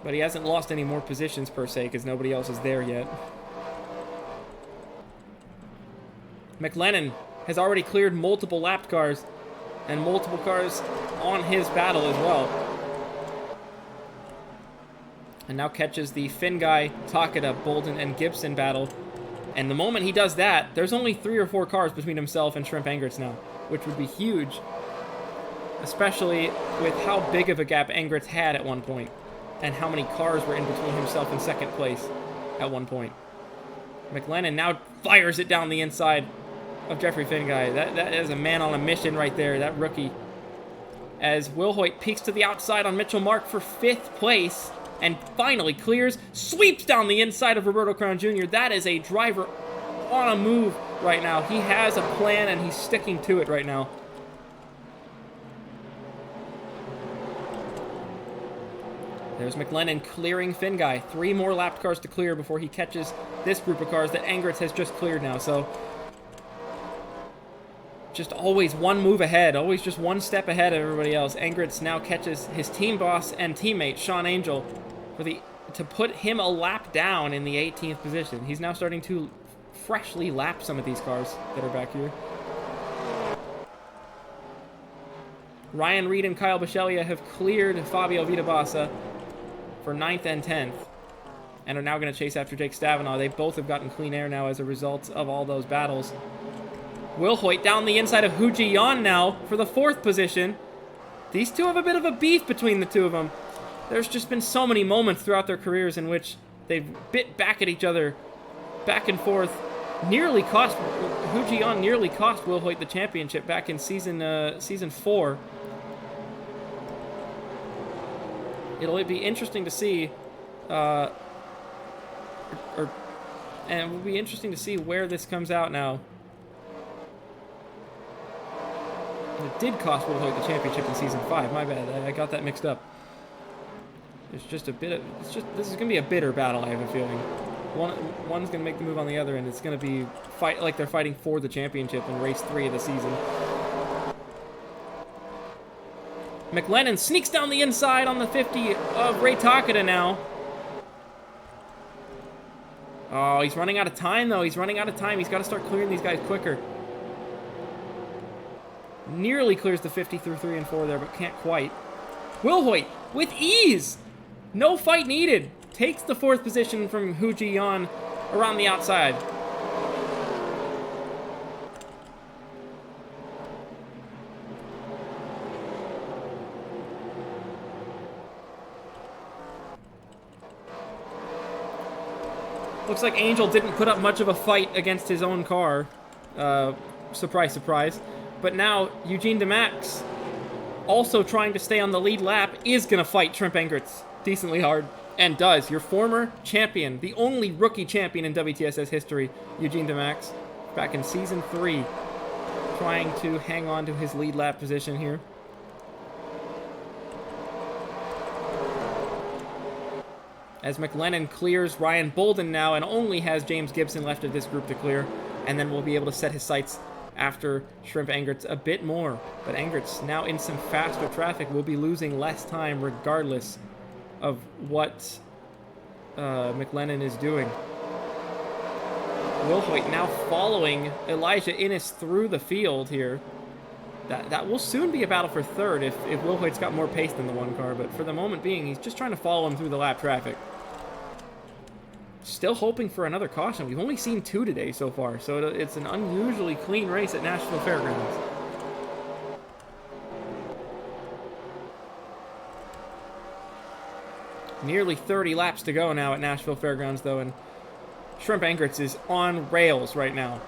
But he hasn't lost any more positions per se, because nobody else is there yet. McLennan has already cleared multiple lapped cars, and multiple cars on his battle as well. And now catches the Finn guy, Takeda, Bolden, and Gibson battle. And the moment he does that, there's only 3 or 4 cars between himself and Shrimp Angrets now, which would be huge, especially with how big of a gap Angrets had at one point, and how many cars were in between himself and second place at one point. McLennan now fires it down the inside of Jeffrey Finguy. That is a man on a mission right there, that rookie. As Wilhoit peeks to the outside on Mitchell Mark for 5th place, and finally clears, sweeps down the inside of Roberto Crown Jr. That is a driver on a move right now. He has a plan, and he's sticking to it right now. There's McLennan clearing Finguy. 3 more lapped cars to clear before he catches this group of cars that Angrets has just cleared now. So just always one move ahead, always just one step ahead of everybody else. Angritz now catches his team boss and teammate, Sean Angel, to put him a lap down in the 18th position. He's now starting to freshly lap some of these cars that are back here. Ryan Reed and Kyle Bichelia have cleared Fabio Vitabasa for 9th and 10th and are now going to chase after Jake Stavinaugh. They both have gotten clean air now as a result of all those battles. Will Hoyt down the inside of Hu Ji-yan now for the 4th position. These two have a bit of a beef between the two of them. There's just been so many moments throughout their careers in which they've bit back at each other, back and forth. Hu Ji-yan nearly cost Will Hoyt the championship back in season 4. It'll be interesting to see, and it will be interesting to see where this comes out now. It did cost Will Hoyt the championship in season 5. My bad, I got that mixed up. There's just a bit of, this is gonna be a bitter battle, I have a feeling. One's gonna make the move on the other, and it's gonna be like they're fighting for the championship in race 3 of the season. McLennan sneaks down the inside on the 50 of Ray Takeda now. Oh, he's running out of time, though. He's running out of time. He's got to start clearing these guys quicker. Nearly clears the 50 through 3 and 4 there, but can't quite. Will Hoyt, with ease! No fight needed. Takes the 4th position from Hu Ji-yan around the outside. Looks like Angel didn't put up much of a fight against his own car. Surprise, surprise. But now, Eugene DeMax, also trying to stay on the lead lap, is going to fight Shrimp Engritz decently hard. And does. Your former champion, the only rookie champion in WTSS history, Eugene DeMax, back in Season 3, trying to hang on to his lead lap position here. As McLennan clears Ryan Bolden now and only has James Gibson left of this group to clear, and then we'll be able to set his sights after Shrimp Engritz a bit more. But Engritz now in some faster traffic will be losing less time regardless of what McLennan is doing. Will Hoyt now following Elijah Innes through the field here. That will soon be a battle for 3rd if Will Hoyt's got more pace than the one car, but for the moment being, he's just trying to follow him through the lap traffic. Still hoping for another caution. We've only seen 2 today so far, so it's an unusually clean race at Nashville Fairgrounds. Nearly 30 laps to go now at Nashville Fairgrounds, though, and Shrimp Engritz is on rails right now.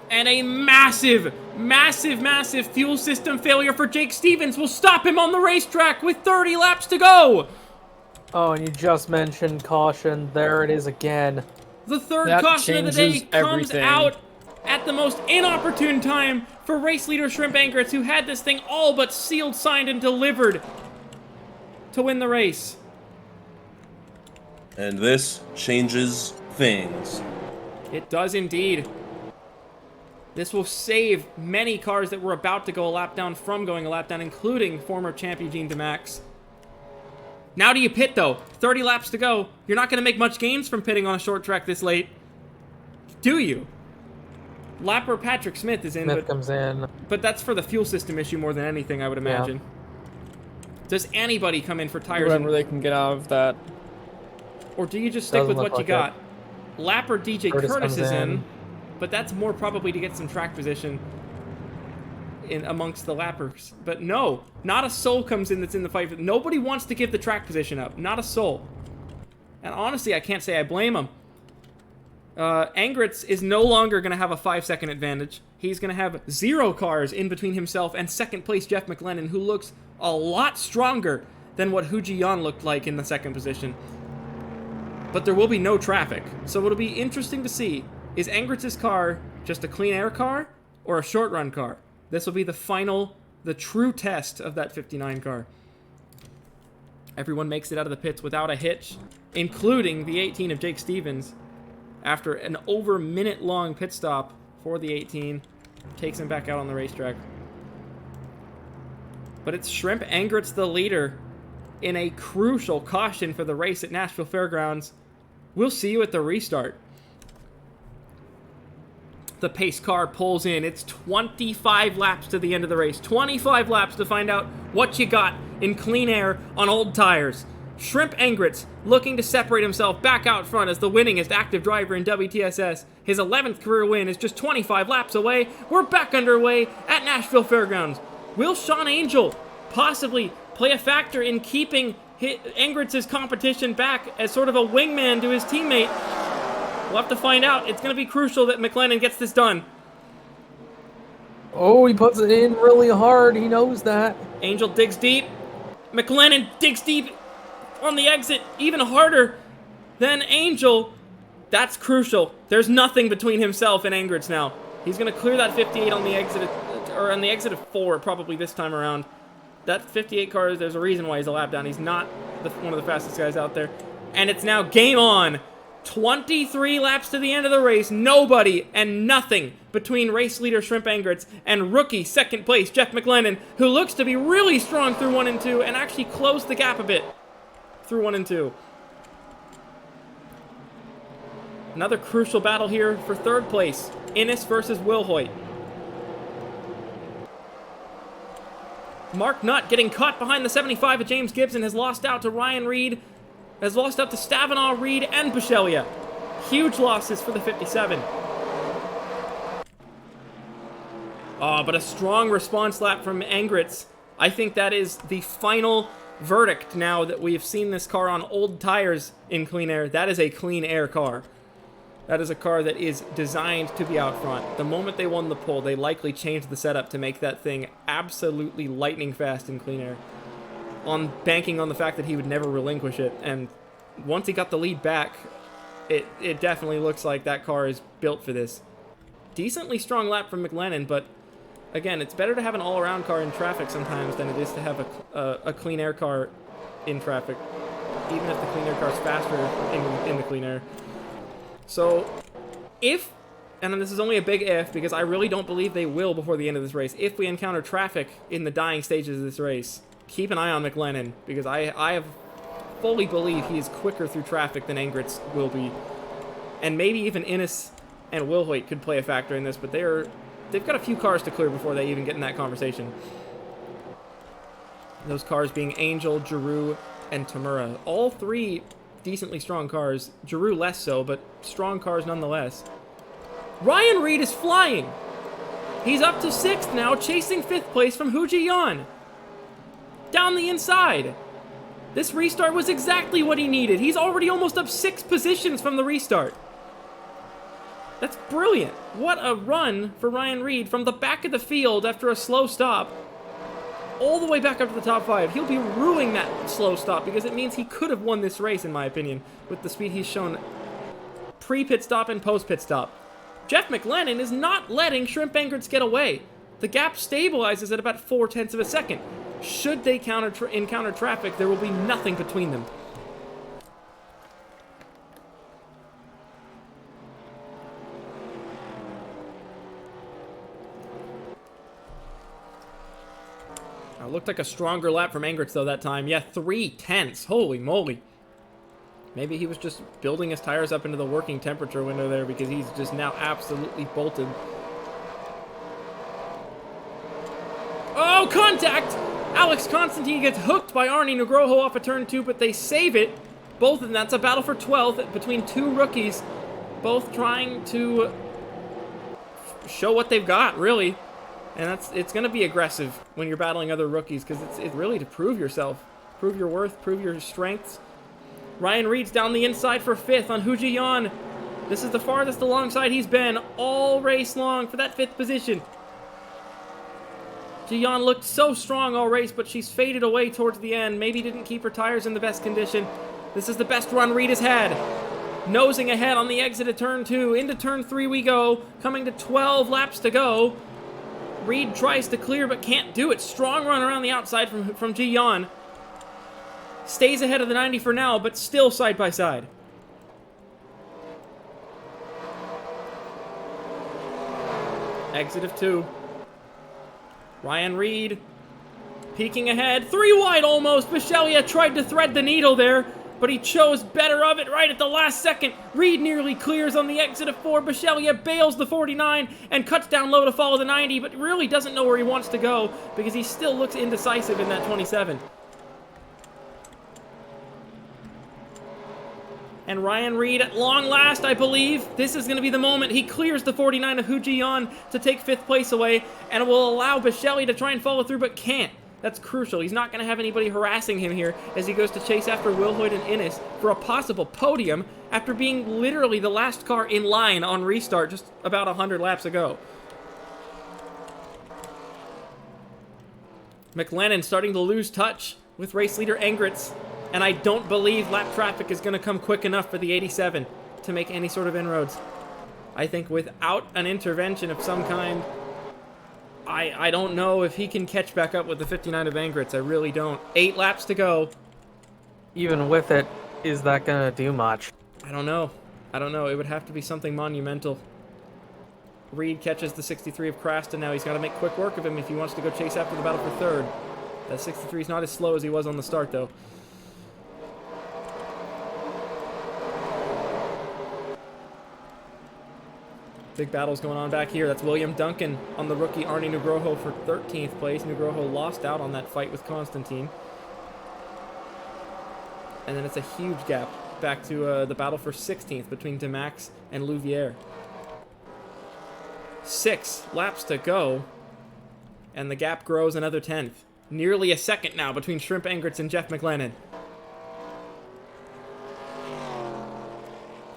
And a massive, massive, massive fuel system failure for Jake Stevens will stop him on the racetrack with 30 laps to go. Oh, and you just mentioned caution. There it is again. The 3rd caution of the day comes out at the most inopportune time for race leader Shrimp Engritz, who had this thing all but sealed, signed, and delivered to win the race. And this changes things. It does indeed. This will save many cars that were about to go a lap down from going a lap down, including former champ Eugene DeMax. Now do you pit, though? 30 laps to go. You're not going to make much gains from pitting on a short track this late. Do you? Lapper Patrick Smith is in, Smith comes in. But that's for the fuel system issue more than anything, I would imagine. Yeah. Does anybody come in for tires? Whatever they can get out of that. Or do you just stick with what you got? Lapper DJ Curtis is in. But that's more probably to get some track position in amongst the lappers. But no, not a soul comes in that's in the fight. Nobody wants to give the track position up. Not a soul. And honestly, I can't say I blame him. Engritz is no longer going to have a 5-second advantage. He's going to have 0 cars in between himself and 2nd place Jeff McLennan, who looks a lot stronger than what Hu Ji-yan looked like in the 2nd position. But there will be no traffic. So it'll be interesting to see. Is Engritz's car just a clean air car or a short run car? This will be the final the true test of that 59 car. Everyone makes it out of the pits without a hitch, including the 18 of Jake Stevens. After an over minute-long pit stop for the 18, takes him back out on the racetrack. But it's Shrimp Angritz the leader in a crucial caution for the race at Nashville Fairgrounds. We'll see you at the restart. The pace car pulls in. It's 25 laps to the end of the race. 25 laps to find out what you got in clean air on old tires. Shrimp Angritz looking to separate himself back out front as the winningest active driver in WTSS. His 11th career win is just 25 laps away. We're back underway at Nashville Fairgrounds. Will Sean Angel possibly play a factor in keeping Angritz's competition back as sort of a wingman to his teammate? We'll have to find out. It's going to be crucial that McLennan gets this done. Oh, he puts it in really hard. He knows that. Angel digs deep. McLennan digs deep on the exit, even harder than Angel. That's crucial. There's nothing between himself and Angritz now. He's going to clear that 58 on the exit, or on the exit of 4 probably this time around. That 58 car, there's a reason why he's a lap down. He's not one of the fastest guys out there. And it's now game on. 23 laps to the end of the race. Nobody and nothing between race leader Shrimp Angritz and rookie second place Jeff McLennan, who looks to be really strong through 1 and 2 and actually closed the gap a bit through 1 and 2. Another crucial battle here for third place. Innes versus Will Hoyt. Mark Nutt getting caught behind the 75 of James Gibson has lost out to Ryan Reed, has lost out to Stavinaugh, Reed, and Buschelia. Huge losses for the 57. But a strong response lap from Angritz. I think that is the final verdict now that we have seen this car on old tires in clean air. That is a clean air car. That is a car that is designed to be out front. The moment they won the pole, they likely changed the setup to make that thing absolutely lightning fast in clean air, banking on the fact that he would never relinquish it. And once he got the lead back, it definitely looks like that car is built for this. Decently strong lap from McLennan, but again, it's better to have an all-around car in traffic sometimes than it is to have a clean air car in traffic, even if the clean air car is faster in the clean air. So, if, and this is only a big if, because I really don't believe they will before the end of this race, if we encounter traffic in the dying stages of this race, keep an eye on McLennan, because I fully believe he is quicker through traffic than Angritz will be. And maybe even Innes and Will Hoyt could play a factor in this, but they've got a few cars to clear before they even get in that conversation. Those cars being Angel, Giroux, and Tamura. All three decently strong cars. Giroux less so, but strong cars nonetheless. Ryan Reed is flying. He's up to 6th now, chasing 5th place from Hu Ji-yeon. Down the inside. This restart was exactly what he needed. He's already almost up 6 positions from the restart. That's brilliant. What a run for Ryan Reed from the back of the field after a slow stop all the way back up to the top 5. He'll be ruining that slow stop because it means he could have won this race, in my opinion, with the speed he's shown pre-pit stop and post-pit stop. Jeff McLennan is not letting Shrimp Angritz get away. The gap stabilizes at about 0.4 of a second. Should they encounter traffic, there will be nothing between them. It looked like a stronger lap from Angritz, though, that time. Yeah, 0.3. Holy moly. Maybe he was just building his tires up into the working temperature window there because he's just now absolutely bolted. Oh, contact! Alex Constantine gets hooked by Arnie Nugroho off of turn 2, but they save it. Both of them. That's a battle for 12th between 2 rookies, both trying to show what they've got, really. And it's going to be aggressive when you're battling other rookies because it's really to prove yourself. Prove your worth, prove your strengths. Ryan Reed's down the inside for 5th on Hu Ji-yeon. This is the farthest alongside he's been all race long for that 5th position. Ji-yeon looked so strong all race, but she's faded away towards the end. Maybe didn't keep her tires in the best condition. This is the best run Reed has had. Nosing ahead on the exit of turn 2. Into turn 3 we go. Coming to 12 laps to go. Reed tries to clear but can't do it. Strong run around the outside from Ji-Yon. Stays ahead of the 90 for now, but still side by side. Exit of 2. Ryan Reed peeking ahead. 3 wide almost. Bichelia tried to thread the needle there, but he chose better of it right at the last second. Reed nearly clears on the exit of 4. Bichelia bails the 49 and cuts down low to follow the 90, but really doesn't know where he wants to go because he still looks indecisive in that 27. And Ryan Reed, at long last, I believe, this is going to be the moment. He clears the 49 of Ji-Yon to take 5th place away, and it will allow Bichelia to try and follow through, but can't. That's crucial. He's not going to have anybody harassing him here as he goes to chase after Wilhoit and Innes for a possible podium after being literally the last car in line on restart just about 100 laps ago. McLennan starting to lose touch with race leader Engritz. And I don't believe lap traffic is going to come quick enough for the 87 to make any sort of inroads. I think without an intervention of some kind, I don't know if he can catch back up with the 59 of Engritz. I really don't. 8 laps to go. Even with it, is that going to do much? I don't know. I don't know. It would have to be something monumental. Reed catches the 63 of Craston now. He's got to make quick work of him if he wants to go chase after the battle for 3rd. That 63 is not as slow as he was on the start, though. Big battles going on back here. That's William Duncan on the rookie Arnie Nugroho for 13th place. Nugroho lost out on that fight with Constantine. And then it's a huge gap back to the battle for 16th between Demax and Louvière. 6 laps to go. And the gap grows another 10th. Nearly a second now between Shrimp Engritz and Jeff McLennan.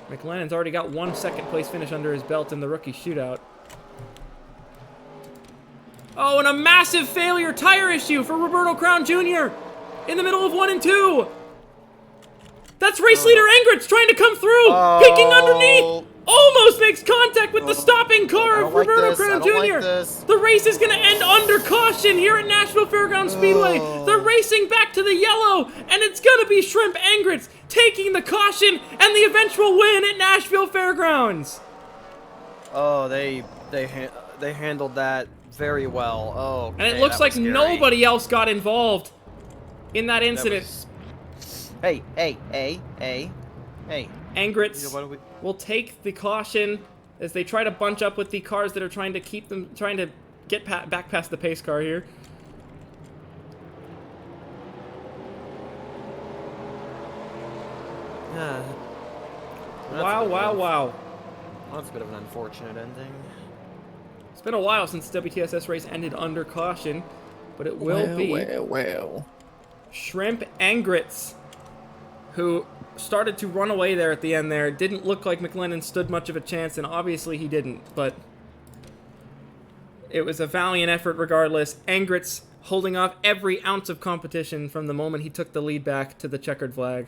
McLennan's already got 1 second place finish under his belt in the rookie shootout. Oh, and a massive failure tire issue for Roberto Crown Jr. in the middle of 1 and 2. That's race leader Engritz trying to come through, peeking underneath. Almost makes contact with the stopping car of Roberto Crown Jr. The race is going to end under caution here at Nashville Fairgrounds Speedway. They're racing back to the yellow, and it's going to be Shrimp Engritz taking the caution and the eventual win at Nashville Fairgrounds. Oh, they handled that very well. Oh, okay, and it looks like nobody else got involved in that incident. Hey. Engritz will take the caution as they try to bunch up with the cars that are trying to get back past the pace car here. Wow. That's a bit of an unfortunate ending. It's been a while since the WTSS race ended under caution, but it will be Shrimp Engritz, who started to run away there at the end there. It didn't look like McLennan stood much of a chance, and obviously he didn't, but it was a valiant effort regardless. Engritz holding off every ounce of competition from the moment he took the lead back to the checkered flag.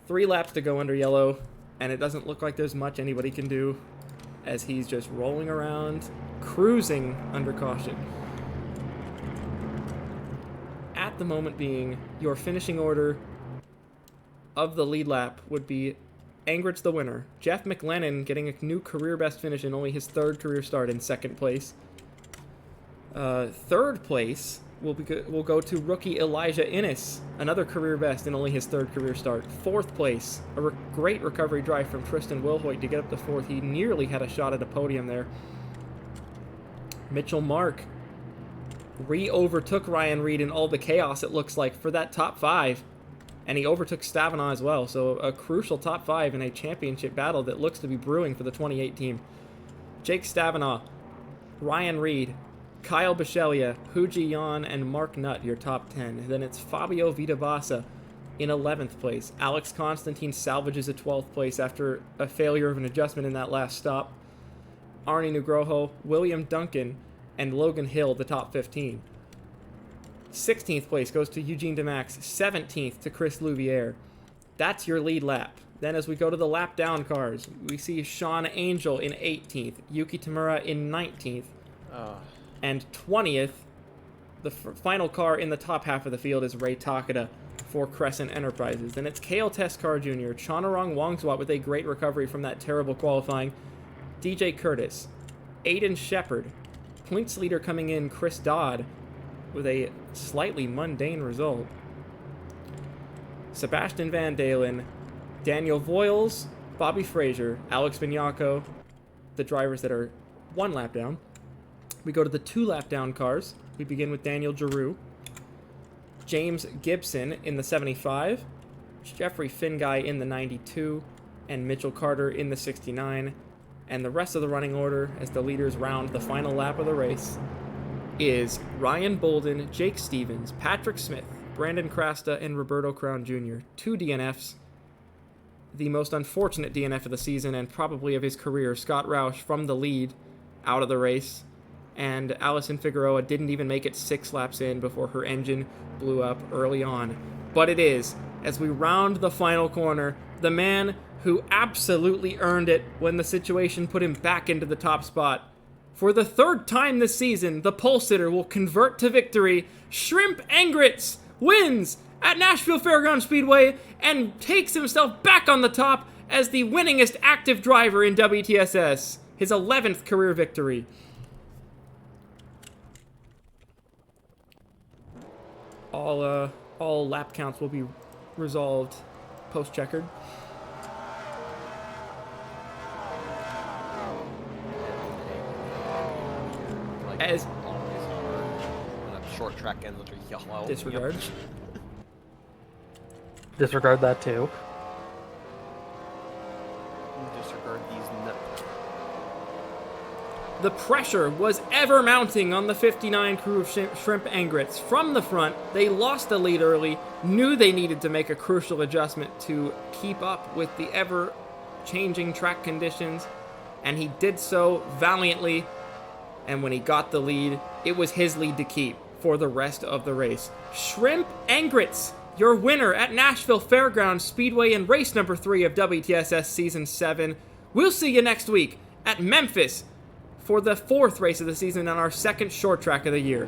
3 laps to go under yellow, and it doesn't look like there's much anybody can do as he's just rolling around, cruising under caution. At the moment being, your finishing order of the lead lap would be Engritz the winner, Jeff McLennan getting a new career best finish in only his 3rd career start in 2nd place. 3rd place will go to rookie Elijah Innes, another career best in only his 3rd career start. 4th place, a great recovery drive from Tristan Wilhoit to get up to 4th. He nearly had a shot at a podium there. Mitchell Mark overtook Ryan Reed in all the chaos, it looks like, for that top 5. And he overtook Stavinaugh as well, so a crucial top 5 in a championship battle that looks to be brewing for the 28 team. Jake Stavinaugh, Ryan Reed, Kyle Bichelia, Ji-Yon, and Mark Nutt, your top 10. Then it's Fabio Vitabasa in 11th place. Alex Constantine salvages a 12th place after a failure of an adjustment in that last stop. Arnie Nugroho, William Duncan, and Logan Hill, the top 15. 16th place goes to Eugene Demax, 17th to Chris Louvière. That's your lead lap. Then as we go to the lap down cars, we see Sean Angel in 18th, Yuki Tamura in 19th, And 20th, the final car in the top half of the field is Ray Takeda for Crescent Enterprises. And it's Kale Teskar Jr., Chanarong Wongswat with a great recovery from that terrible qualifying, DJ Curtis, Aiden Shepard, points leader coming in, Chris Dodd, with a slightly mundane result. Sebastian Van Dalen, Daniel Voiles, Bobby Frazier, Alex Vignacco, the drivers that are 1 lap down. We go to the 2 lap down cars. We begin with Daniel Giroux, James Gibson in the 75, Jeffrey Finguy in the 92, and Mitchell Carter in the 69. And the rest of the running order, as the leaders round the final lap of the race, is Ryan Bolden, Jake Stevens, Patrick Smith, Brandon Crasta, and Roberto Crown Jr. 2 DNFs. The most unfortunate DNF of the season and probably of his career, Scott Roush from the lead out of the race. And Allison Figueroa didn't even make it 6 laps in before her engine blew up early on. But it is, as we round the final corner, the man who absolutely earned it when the situation put him back into the top spot. For the 3rd time this season, the pole sitter will convert to victory. Shrimp Angritz wins at Nashville Fairgrounds Speedway and takes himself back on the top as the winningest active driver in WTSS. His 11th career victory. All lap counts will be resolved post-checkered. As always are when a short track ends with a yellow. disregard. Disregard that too. Disregard these. The pressure was ever mounting on the 59 crew of Shrimp Angritz. From the front, they lost the lead early, knew they needed to make a crucial adjustment to keep up with the ever-changing track conditions, and he did so valiantly. And when he got the lead, it was his lead to keep for the rest of the race. Shrimp Angritz, your winner at Nashville Fairgrounds Speedway in race number 3 of WTSS Season 7. We'll see you next week at Memphis for the 4th race of the season on our 2nd short track of the year.